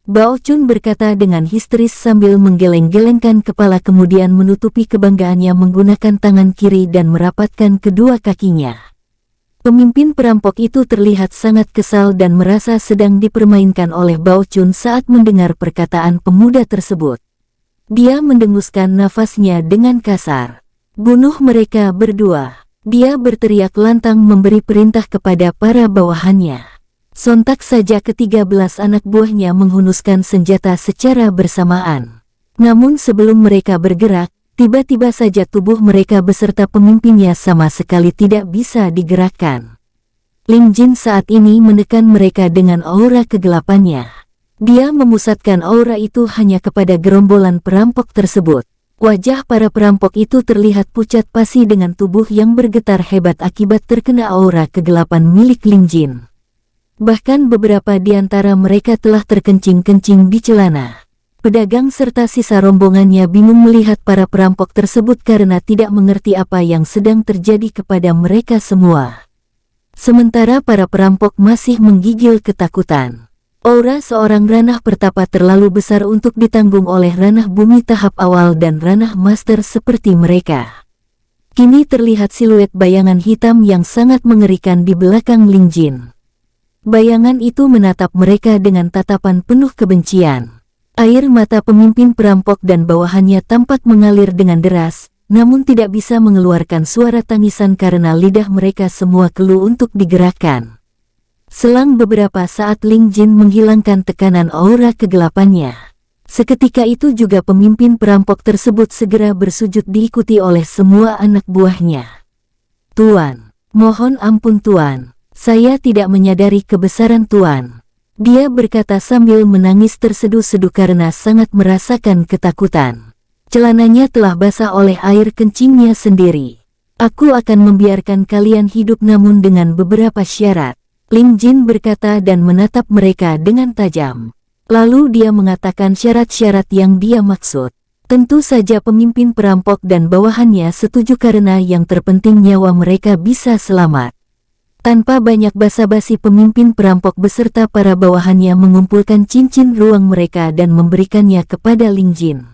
Bao Chun berkata dengan histeris sambil menggeleng-gelengkan kepala kemudian menutupi kebanggaannya menggunakan tangan kiri dan merapatkan kedua kakinya. Pemimpin perampok itu terlihat sangat kesal dan merasa sedang dipermainkan oleh Bao Chun saat mendengar perkataan pemuda tersebut. Dia mendenguskan nafasnya dengan kasar. "Bunuh mereka berdua!" Dia berteriak lantang memberi perintah kepada para bawahannya. Sontak saja ke-13 anak buahnya menghunuskan senjata secara bersamaan. Namun sebelum mereka bergerak, tiba-tiba saja tubuh mereka beserta pemimpinnya sama sekali tidak bisa digerakkan. Ling Jin saat ini menekan mereka dengan aura kegelapannya. Dia memusatkan aura itu hanya kepada gerombolan perampok tersebut. Wajah para perampok itu terlihat pucat pasi dengan tubuh yang bergetar hebat akibat terkena aura kegelapan milik Ling Jin. Bahkan beberapa di antara mereka telah terkencing-kencing di celana. Pedagang serta sisa rombongannya bingung melihat para perampok tersebut karena tidak mengerti apa yang sedang terjadi kepada mereka semua. Sementara para perampok masih menggigil ketakutan. Aura seorang ranah pertapa terlalu besar untuk ditanggung oleh ranah bumi tahap awal dan ranah master seperti mereka. Kini terlihat siluet bayangan hitam yang sangat mengerikan di belakang Ling Jin. Bayangan itu menatap mereka dengan tatapan penuh kebencian. Air mata pemimpin perampok dan bawahannya tampak mengalir dengan deras, namun tidak bisa mengeluarkan suara tangisan karena lidah mereka semua keluh untuk digerakkan. Selang beberapa saat Ling Jin menghilangkan tekanan aura kegelapannya. Seketika itu juga pemimpin perampok tersebut segera bersujud diikuti oleh semua anak buahnya. "Tuan, mohon ampun Tuan, saya tidak menyadari kebesaran Tuan," dia berkata sambil menangis terseduh-seduh karena sangat merasakan ketakutan. Celananya telah basah oleh air kencingnya sendiri. "Aku akan membiarkan kalian hidup namun dengan beberapa syarat," Ling Jin berkata dan menatap mereka dengan tajam. Lalu dia mengatakan syarat-syarat yang dia maksud. Tentu saja pemimpin perampok dan bawahannya setuju karena yang terpenting nyawa mereka bisa selamat. Tanpa banyak basa-basi pemimpin perampok beserta para bawahannya mengumpulkan cincin ruang mereka dan memberikannya kepada Ling Jin.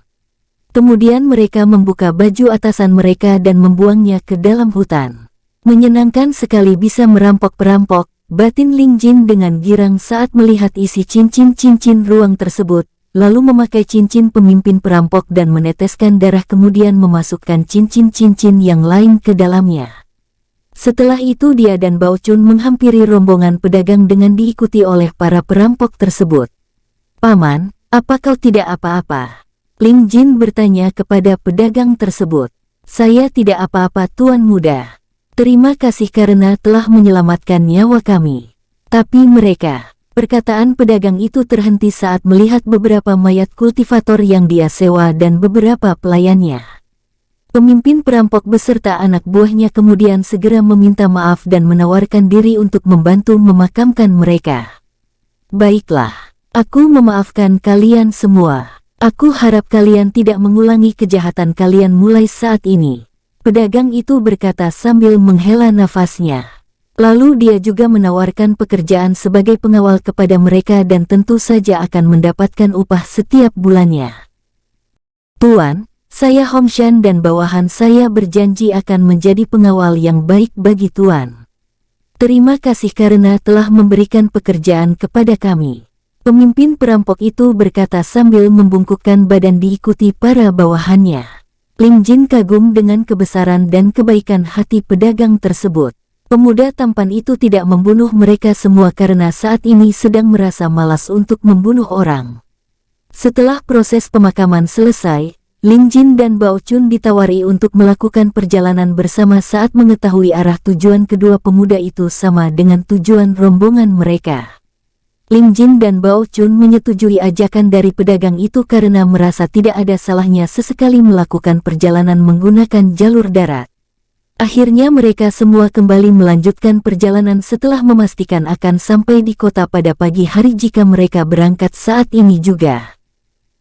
Kemudian mereka membuka baju atasan mereka dan membuangnya ke dalam hutan. Menyenangkan sekali bisa merampok perampok, batin Ling Jin dengan girang saat melihat isi cincin-cincin ruang tersebut, lalu memakai cincin pemimpin perampok dan meneteskan darah kemudian memasukkan cincin-cincin yang lain ke dalamnya. Setelah itu dia dan Bao Chun menghampiri rombongan pedagang dengan diikuti oleh para perampok tersebut. "Paman, apa kau tidak apa-apa?" Ling Jin bertanya kepada pedagang tersebut. "Saya tidak apa-apa Tuan Muda. Terima kasih karena telah menyelamatkan nyawa kami." "Tapi mereka..." Perkataan pedagang itu terhenti saat melihat beberapa mayat kultivator yang dia sewa dan beberapa pelayannya. Pemimpin perampok beserta anak buahnya kemudian segera meminta maaf dan menawarkan diri untuk membantu memakamkan mereka. "Baiklah, aku memaafkan kalian semua. Aku harap kalian tidak mengulangi kejahatan kalian mulai saat ini," pedagang itu berkata sambil menghela nafasnya. Lalu dia juga menawarkan pekerjaan sebagai pengawal kepada mereka dan tentu saja akan mendapatkan upah setiap bulannya. "Tuan, saya Hongshan dan bawahan saya berjanji akan menjadi pengawal yang baik bagi Tuan. Terima kasih karena telah memberikan pekerjaan kepada kami," pemimpin perampok itu berkata sambil membungkukkan badan diikuti para bawahannya. Ling Jin kagum dengan kebesaran dan kebaikan hati pedagang tersebut. Pemuda tampan itu tidak membunuh mereka semua karena saat ini sedang merasa malas untuk membunuh orang. Setelah proses pemakaman selesai, Ling Jin dan Bao Chun ditawari untuk melakukan perjalanan bersama saat mengetahui arah tujuan kedua pemuda itu sama dengan tujuan rombongan mereka. Ling Jin dan Bao Chun menyetujui ajakan dari pedagang itu karena merasa tidak ada salahnya sesekali melakukan perjalanan menggunakan jalur darat. Akhirnya mereka semua kembali melanjutkan perjalanan setelah memastikan akan sampai di kota pada pagi hari jika mereka berangkat saat ini juga.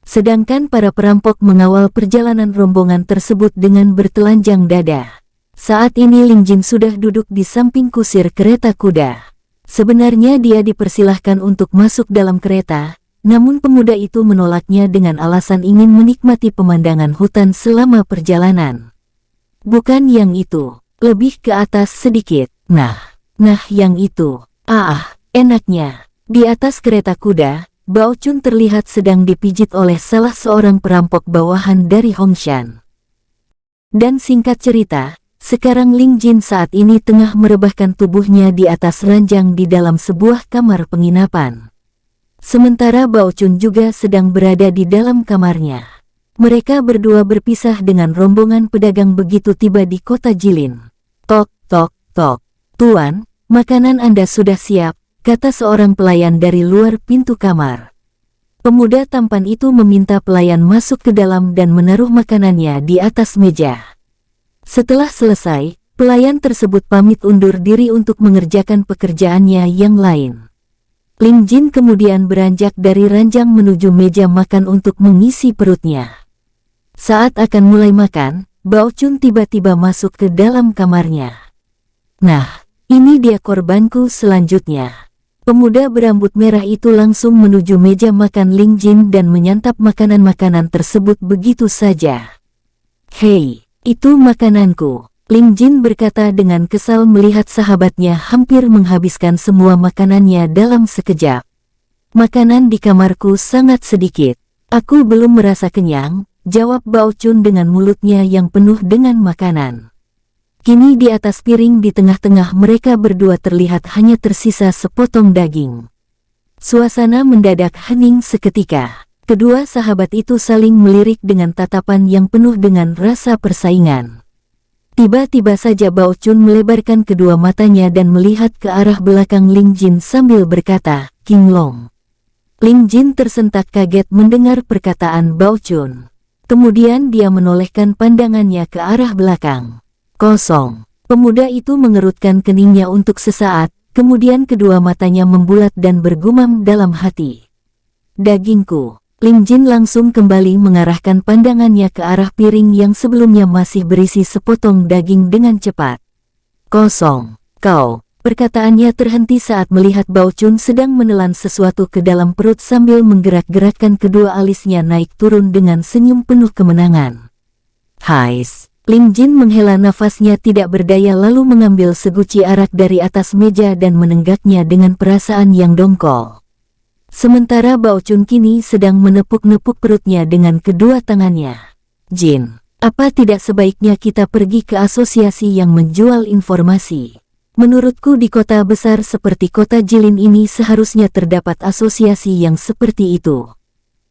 Sedangkan para perampok mengawal perjalanan rombongan tersebut dengan bertelanjang dada. Saat ini Ling Jin sudah duduk di samping kusir kereta kuda. Sebenarnya dia dipersilahkan untuk masuk dalam kereta, namun pemuda itu menolaknya dengan alasan ingin menikmati pemandangan hutan selama perjalanan. "Bukan yang itu, lebih ke atas sedikit. Nah yang itu. Enaknya." Di atas kereta kuda, Bao Chun terlihat sedang dipijit oleh salah seorang perampok bawahan dari Hongshan. Dan singkat cerita, sekarang Ling Jin saat ini tengah merebahkan tubuhnya di atas ranjang di dalam sebuah kamar penginapan. Sementara Bao Chun juga sedang berada di dalam kamarnya. Mereka berdua berpisah dengan rombongan pedagang begitu tiba di kota Jilin. "Tok, tok, tok. Tuan, makanan Anda sudah siap," kata seorang pelayan dari luar pintu kamar. Pemuda tampan itu meminta pelayan masuk ke dalam dan menaruh makanannya di atas meja. Setelah selesai, pelayan tersebut pamit undur diri untuk mengerjakan pekerjaannya yang lain. Ling Jin kemudian beranjak dari ranjang menuju meja makan untuk mengisi perutnya. Saat akan mulai makan, Bao Chun tiba-tiba masuk ke dalam kamarnya. "Nah, ini dia korbanku selanjutnya," Pemuda berambut merah itu langsung menuju meja makan Ling Jin dan menyantap makanan-makanan tersebut begitu saja. "Hei, itu makananku," Ling Jin berkata dengan kesal melihat sahabatnya hampir menghabiskan semua makanannya dalam sekejap. "Makanan di kamarku sangat sedikit. Aku belum merasa kenyang," jawab Bao Chun dengan mulutnya yang penuh dengan makanan. Kini di atas piring di tengah-tengah mereka berdua terlihat hanya tersisa sepotong daging. Suasana mendadak hening seketika. Kedua sahabat itu saling melirik dengan tatapan yang penuh dengan rasa persaingan. Tiba-tiba saja Bao Chun melebarkan kedua matanya dan melihat ke arah belakang Ling Jin sambil berkata, "King Long." Ling Jin tersentak kaget mendengar perkataan Bao Chun. Kemudian dia menolehkan pandangannya ke arah belakang. Kosong. Pemuda itu mengerutkan keningnya untuk sesaat, kemudian kedua matanya membulat dan bergumam dalam hati. "Dagingku." Ling Jin langsung kembali mengarahkan pandangannya ke arah piring yang sebelumnya masih berisi sepotong daging dengan cepat. "Kosong. Kau." Perkataannya terhenti saat melihat Bao Chun sedang menelan sesuatu ke dalam perut sambil menggerak-gerakkan kedua alisnya naik turun dengan senyum penuh kemenangan. "Hais." Ling Jin menghela nafasnya tidak berdaya lalu mengambil seguci arak dari atas meja dan menenggaknya dengan perasaan yang dongkol. Sementara Bao Chun kini sedang menepuk-nepuk perutnya dengan kedua tangannya. "Jin, apa tidak sebaiknya kita pergi ke asosiasi yang menjual informasi? Menurutku di kota besar seperti kota Jilin ini seharusnya terdapat asosiasi yang seperti itu."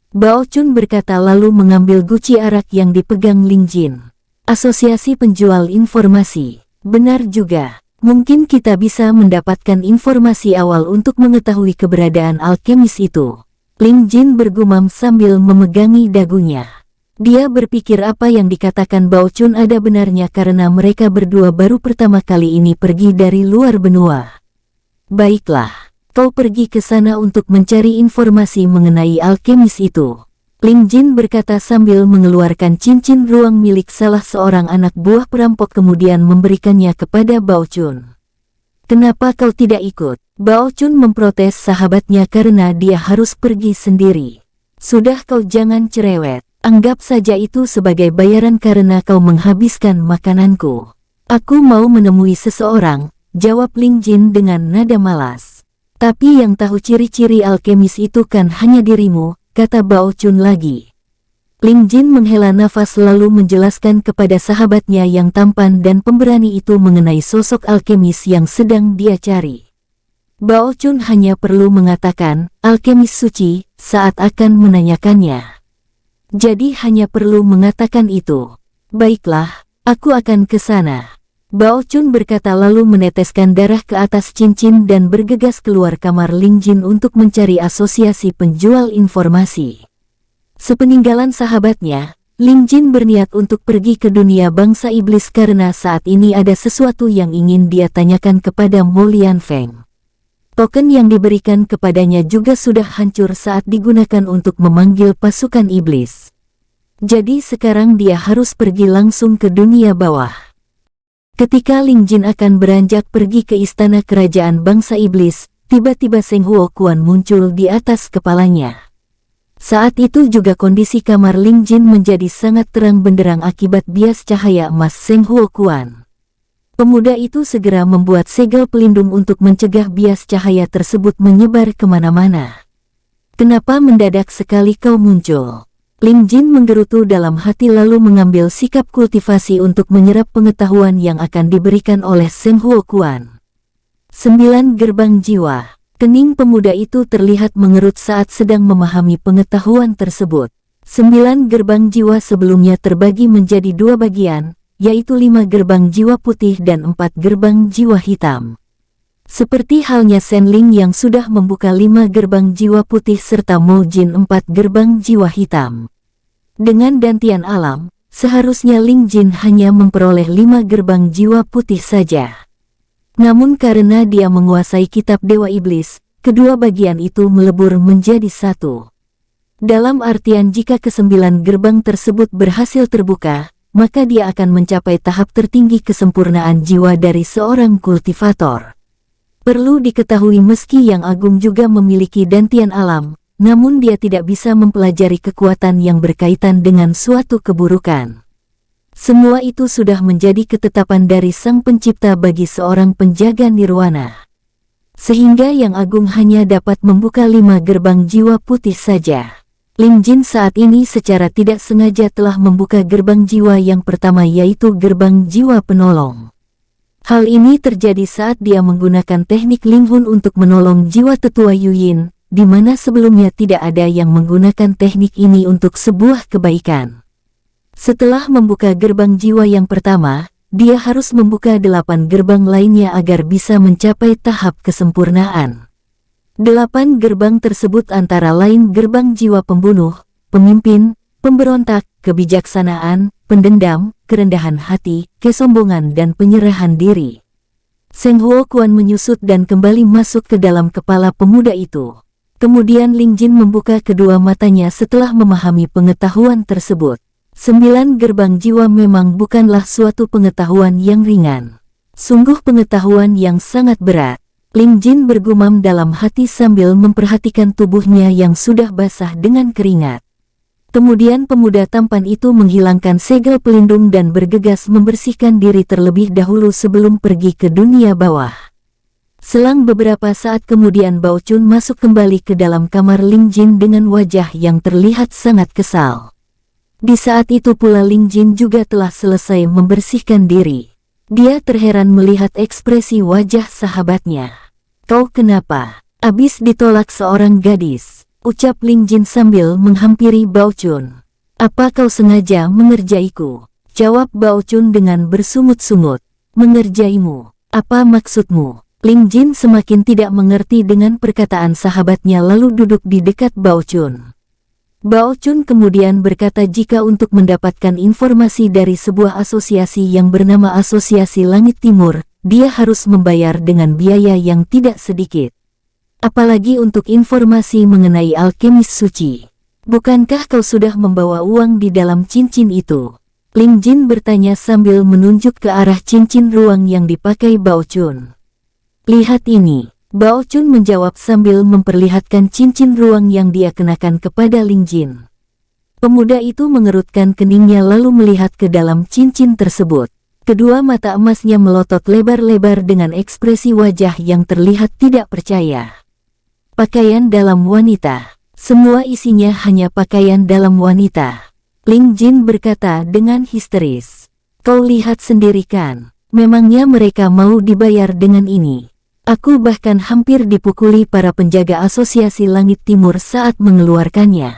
Bao Chun berkata lalu mengambil guci arak yang dipegang Ling Jin. "Asosiasi penjual informasi. Benar juga. Mungkin kita bisa mendapatkan informasi awal untuk mengetahui keberadaan alkemis itu." Ling Jin bergumam sambil memegangi dagunya. Dia berpikir apa yang dikatakan Bao Chun ada benarnya karena mereka berdua baru pertama kali ini pergi dari luar benua. "Baiklah, kau pergi ke sana untuk mencari informasi mengenai alkemis itu," Ling Jin berkata sambil mengeluarkan cincin ruang milik salah seorang anak buah perampok kemudian memberikannya kepada Bao Chun. "Kenapa kau tidak ikut?" Bao Chun memprotes sahabatnya karena dia harus pergi sendiri. "Sudah kau jangan cerewet, anggap saja itu sebagai bayaran karena kau menghabiskan makananku." "Aku mau menemui seseorang," jawab Ling Jin dengan nada malas. "Tapi yang tahu ciri-ciri alkemis itu kan hanya dirimu," kata Bao Chun lagi. Ling Jin menghela nafas lalu menjelaskan kepada sahabatnya yang tampan dan pemberani itu mengenai sosok alkemis yang sedang dia cari. Bao Chun hanya perlu mengatakan, "Alkemis suci," saat akan menanyakannya. Jadi hanya perlu mengatakan itu. "Baiklah, aku akan ke sana." Bao Chun berkata lalu meneteskan darah ke atas cincin dan bergegas keluar kamar Ling Jin untuk mencari asosiasi penjual informasi. Sepeninggalan sahabatnya, Ling Jin berniat untuk pergi ke dunia bangsa iblis karena saat ini ada sesuatu yang ingin dia tanyakan kepada Mo Lianfeng. Token yang diberikan kepadanya juga sudah hancur saat digunakan untuk memanggil pasukan iblis. Jadi sekarang dia harus pergi langsung ke dunia bawah. Ketika Ling Jin akan beranjak pergi ke istana kerajaan bangsa iblis, tiba-tiba Seng Huo Quan muncul di atas kepalanya. Saat itu juga kondisi kamar Ling Jin menjadi sangat terang benderang akibat bias cahaya emas Seng Huo Quan. Pemuda itu segera membuat segel pelindung untuk mencegah bias cahaya tersebut menyebar kemana-mana. "Kenapa mendadak sekali kau muncul?" Ling Jin menggerutu dalam hati lalu mengambil sikap kultivasi untuk menyerap pengetahuan yang akan diberikan oleh Seng Huo Quan. 9 gerbang jiwa. Kening pemuda itu terlihat mengerut saat sedang memahami pengetahuan tersebut. 9 gerbang jiwa sebelumnya terbagi menjadi 2 bagian, yaitu 5 gerbang jiwa putih dan 4 gerbang jiwa hitam. Seperti halnya Shen Ling yang sudah membuka 5 gerbang jiwa putih serta Mo Jin 4 gerbang jiwa hitam. Dengan gantian alam, seharusnya Ling Jin hanya memperoleh 5 gerbang jiwa putih saja. Namun karena dia menguasai kitab Dewa Iblis, kedua bagian itu melebur menjadi satu. Dalam artian jika ke-9 gerbang tersebut berhasil terbuka, maka dia akan mencapai tahap tertinggi kesempurnaan jiwa dari seorang kultivator. Perlu diketahui meski Yang Agung juga memiliki dantian alam, namun dia tidak bisa mempelajari kekuatan yang berkaitan dengan suatu keburukan. Semua itu sudah menjadi ketetapan dari Sang Pencipta bagi seorang penjaga nirwana. Sehingga Yang Agung hanya dapat membuka 5 gerbang jiwa putih saja. Ling Jin saat ini secara tidak sengaja telah membuka gerbang jiwa yang pertama, yaitu gerbang jiwa penolong. Hal ini terjadi saat dia menggunakan teknik Ling Hun untuk menolong jiwa tetua Yuyin, di mana sebelumnya tidak ada yang menggunakan teknik ini untuk sebuah kebaikan. Setelah membuka gerbang jiwa yang pertama, dia harus membuka 8 gerbang lainnya agar bisa mencapai tahap kesempurnaan. 8 gerbang tersebut antara lain gerbang jiwa pembunuh, pemimpin, pemberontak, kebijaksanaan, pendendam, kerendahan hati, kesombongan dan penyerahan diri. Seng Huoquan menyusut dan kembali masuk ke dalam kepala pemuda itu. Kemudian Ling Jin membuka kedua matanya setelah memahami pengetahuan tersebut. 9 gerbang jiwa memang bukanlah suatu pengetahuan yang ringan. Sungguh pengetahuan yang sangat berat. Ling Jin bergumam dalam hati sambil memperhatikan tubuhnya yang sudah basah dengan keringat. Kemudian pemuda tampan itu menghilangkan segel pelindung dan bergegas membersihkan diri terlebih dahulu sebelum pergi ke dunia bawah. Selang beberapa saat kemudian Bao Chun masuk kembali ke dalam kamar Ling Jin dengan wajah yang terlihat sangat kesal. Di saat itu pula Ling Jin juga telah selesai membersihkan diri. Dia terheran melihat ekspresi wajah sahabatnya. "Kau kenapa? Abis ditolak seorang gadis," ucap Ling Jin sambil menghampiri Bao Chun. "Apa kau sengaja mengerjaiku?" jawab Bao Chun dengan bersungut-sungut. "Mengerjaimu? Apa maksudmu?" Ling Jin semakin tidak mengerti dengan perkataan sahabatnya lalu duduk di dekat Bao Chun. Bao Chun kemudian berkata jika untuk mendapatkan informasi dari sebuah asosiasi yang bernama Asosiasi Langit Timur, dia harus membayar dengan biaya yang tidak sedikit. Apalagi untuk informasi mengenai alkemis suci. "Bukankah kau sudah membawa uang di dalam cincin itu?" Ling Jin bertanya sambil menunjuk ke arah cincin ruang yang dipakai Bao Chun. "Lihat ini." Bao Chun menjawab sambil memperlihatkan cincin ruang yang dia kenakan kepada Ling Jin. Pemuda itu mengerutkan keningnya lalu melihat ke dalam cincin tersebut. Kedua mata emasnya melotot lebar-lebar dengan ekspresi wajah yang terlihat tidak percaya. Pakaian dalam wanita. Semua isinya hanya pakaian dalam wanita. Ling Jin berkata dengan histeris. "Kau lihat sendiri kan, memangnya mereka mau dibayar dengan ini? Aku bahkan hampir dipukuli para penjaga Asosiasi Langit Timur saat mengeluarkannya."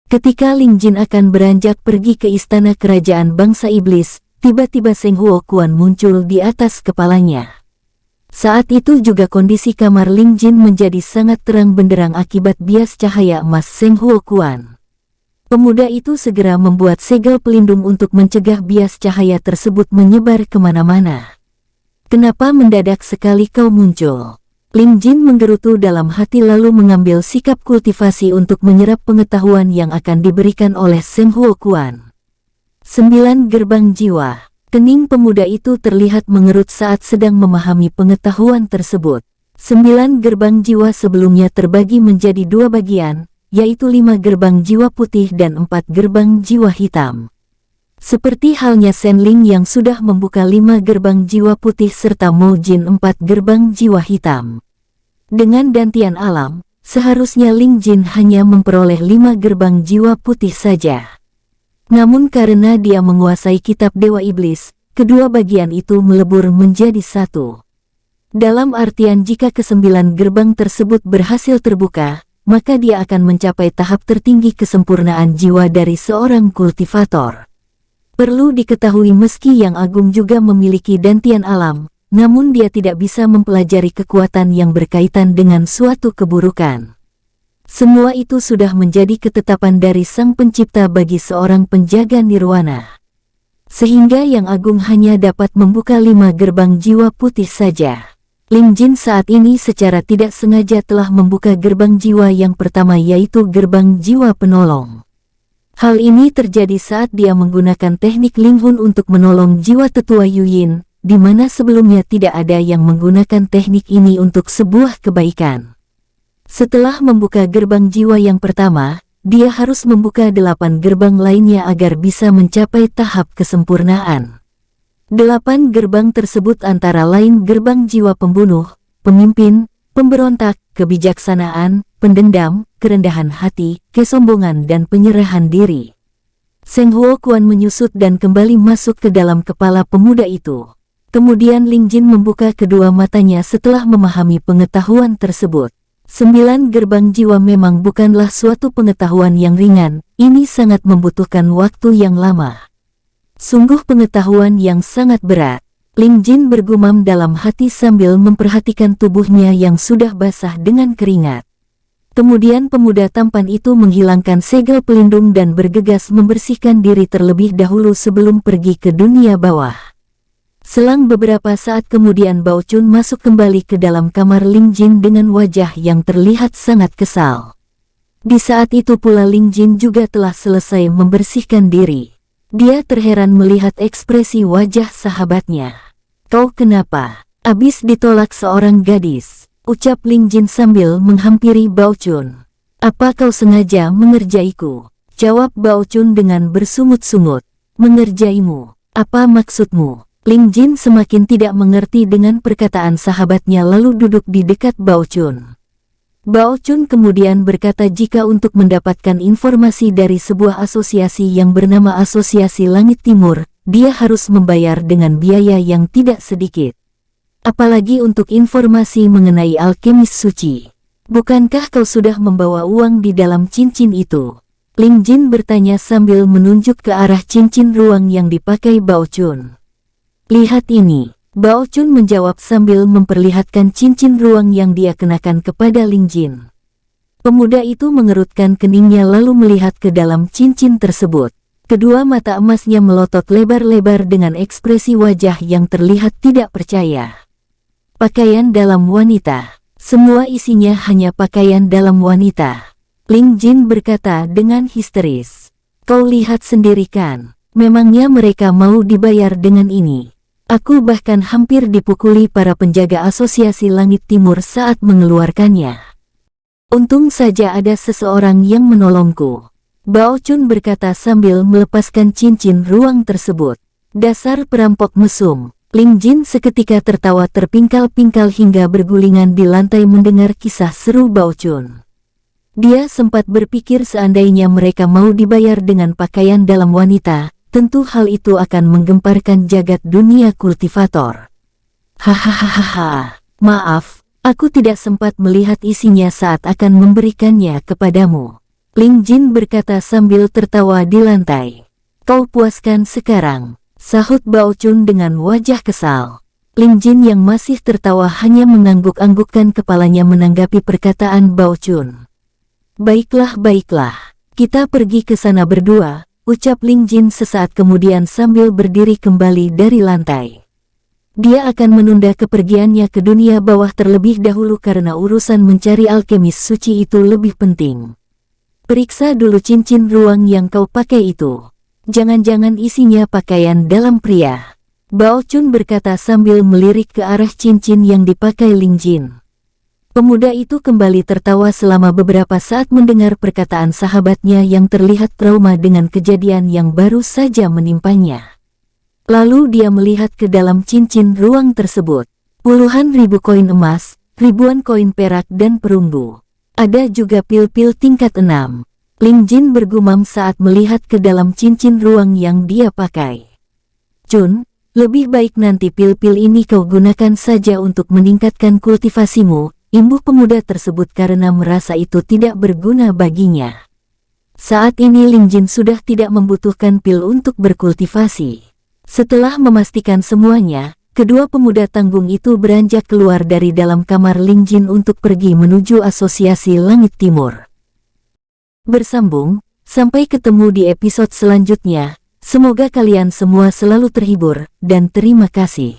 Ketika Ling Jin akan beranjak pergi ke istana kerajaan bangsa iblis, tiba-tiba Seng Huoquan muncul di atas kepalanya. Saat itu juga kondisi kamar Ling Jin menjadi sangat terang benderang akibat bias cahaya emas Seng Huoquan. Pemuda itu segera membuat segel pelindung untuk mencegah bias cahaya tersebut menyebar kemana-mana. "Kenapa mendadak sekali kau muncul?" Ling Jin menggerutu dalam hati lalu mengambil sikap kultivasi untuk menyerap pengetahuan yang akan diberikan oleh Seng Huoquan. 9 gerbang jiwa. Kening pemuda itu terlihat mengerut saat sedang memahami pengetahuan tersebut. 9 gerbang jiwa sebelumnya terbagi menjadi 2 bagian, yaitu 5 gerbang jiwa putih dan 4 gerbang jiwa hitam. Seperti halnya Shen Ling yang sudah membuka 5 gerbang jiwa putih serta Mo Jin 4 gerbang jiwa hitam. Dengan dantian alam, seharusnya Ling Jin hanya memperoleh 5 gerbang jiwa putih saja. Namun karena dia menguasai kitab Dewa Iblis, kedua bagian itu melebur menjadi satu. Dalam artian jika ke-9 gerbang tersebut berhasil terbuka, maka dia akan mencapai tahap tertinggi kesempurnaan jiwa dari seorang kultivator. Perlu diketahui meski Yang Agung juga memiliki dantian alam, namun dia tidak bisa mempelajari kekuatan yang berkaitan dengan suatu keburukan. Semua itu sudah menjadi ketetapan dari Sang Pencipta bagi seorang penjaga nirwana. Sehingga Yang Agung hanya dapat membuka 5 gerbang jiwa putih saja. Ling Jin saat ini secara tidak sengaja telah membuka gerbang jiwa yang pertama yaitu gerbang jiwa penolong. Hal ini terjadi saat dia menggunakan teknik Ling Hun untuk menolong jiwa tetua Yuyin, di mana sebelumnya tidak ada yang menggunakan teknik ini untuk sebuah kebaikan. Setelah membuka gerbang jiwa yang pertama, dia harus membuka 8 gerbang lainnya agar bisa mencapai tahap kesempurnaan. 8 gerbang tersebut antara lain gerbang jiwa pembunuh, pemimpin, pemberontak, kebijaksanaan, pendendam, kerendahan hati, kesombongan dan penyerahan diri. Seng Huoquan menyusut dan kembali masuk ke dalam kepala pemuda itu. Kemudian Ling Jin membuka kedua matanya setelah memahami pengetahuan tersebut. 9 gerbang jiwa memang bukanlah suatu pengetahuan yang ringan, ini sangat membutuhkan waktu yang lama. Sungguh pengetahuan yang sangat berat. Ling Jin bergumam dalam hati sambil memperhatikan tubuhnya yang sudah basah dengan keringat. Kemudian pemuda tampan itu menghilangkan segel pelindung dan bergegas membersihkan diri terlebih dahulu sebelum pergi ke dunia bawah. Selang beberapa saat kemudian Bao Chun masuk kembali ke dalam kamar Ling Jin dengan wajah yang terlihat sangat kesal. Di saat itu pula Ling Jin juga telah selesai membersihkan diri. Dia terheran melihat ekspresi wajah sahabatnya. "Kau kenapa? Abis ditolak seorang gadis," ucap Ling Jin sambil menghampiri Bao Chun. "Apa kau sengaja mengerjaiku?" jawab Bao Chun dengan bersungut-sungut. "Mengerjaimu? Apa maksudmu?" Ling Jin semakin tidak mengerti dengan perkataan sahabatnya lalu duduk di dekat Bao Chun. Bao Chun kemudian berkata jika untuk mendapatkan informasi dari sebuah asosiasi yang bernama Asosiasi Langit Timur, dia harus membayar dengan biaya yang tidak sedikit. Apalagi untuk informasi mengenai alkemis suci. "Bukankah kau sudah membawa uang di dalam cincin itu?" Ling Jin bertanya sambil menunjuk ke arah cincin ruang yang dipakai Bao Chun. "Lihat ini," Bao Chun menjawab sambil memperlihatkan cincin ruang yang dia kenakan kepada Ling Jin. Pemuda itu mengerutkan keningnya lalu melihat ke dalam cincin tersebut. Kedua mata emasnya melotot lebar-lebar dengan ekspresi wajah yang terlihat tidak percaya. "Pakaian dalam wanita. Semua isinya hanya pakaian dalam wanita," Ling Jin berkata dengan histeris. "Kau lihat sendiri kan, memangnya mereka mau dibayar dengan ini? Aku bahkan hampir dipukuli para penjaga Asosiasi Langit Timur saat mengeluarkannya. Untung saja ada seseorang yang menolongku," Bao Chun berkata sambil melepaskan cincin ruang tersebut. "Dasar perampok mesum." Ling Jin seketika tertawa terpingkal-pingkal hingga bergulingan di lantai mendengar kisah seru Bao Chun. Dia sempat berpikir seandainya mereka mau dibayar dengan pakaian dalam wanita, tentu hal itu akan menggemparkan jagat dunia kultivator. "Hahaha, maaf, aku tidak sempat melihat isinya saat akan memberikannya kepadamu," Ling Jin berkata sambil tertawa di lantai. "Kau puaskan sekarang," sahut Bao Chun dengan wajah kesal. Ling Jin yang masih tertawa hanya mengangguk-anggukkan kepalanya menanggapi perkataan Bao Chun. Baiklah, kita pergi ke sana berdua," ucap Ling Jin sesaat kemudian sambil berdiri kembali dari lantai. Dia akan menunda kepergiannya ke dunia bawah terlebih dahulu karena urusan mencari alkemis suci itu lebih penting. "Periksa dulu cincin ruang yang kau pakai itu. Jangan-jangan isinya pakaian dalam pria," Bao Chun berkata sambil melirik ke arah cincin yang dipakai Ling Jin. Pemuda itu kembali tertawa selama beberapa saat mendengar perkataan sahabatnya yang terlihat trauma dengan kejadian yang baru saja menimpanya. Lalu dia melihat ke dalam cincin ruang tersebut. Puluhan ribu koin emas, ribuan koin perak dan perunggu. Ada juga pil-pil tingkat 6. Ling Jin bergumam saat melihat ke dalam cincin ruang yang dia pakai. "Chun, lebih baik nanti pil-pil ini kau gunakan saja untuk meningkatkan kultivasimu," imbuh pemuda tersebut karena merasa itu tidak berguna baginya. Saat ini Ling Jin sudah tidak membutuhkan pil untuk berkultivasi. Setelah memastikan semuanya, kedua pemuda tanggung itu beranjak keluar dari dalam kamar Ling Jin untuk pergi menuju Asosiasi Langit Timur. Bersambung, sampai ketemu di episode selanjutnya. Semoga kalian semua selalu terhibur, dan terima kasih.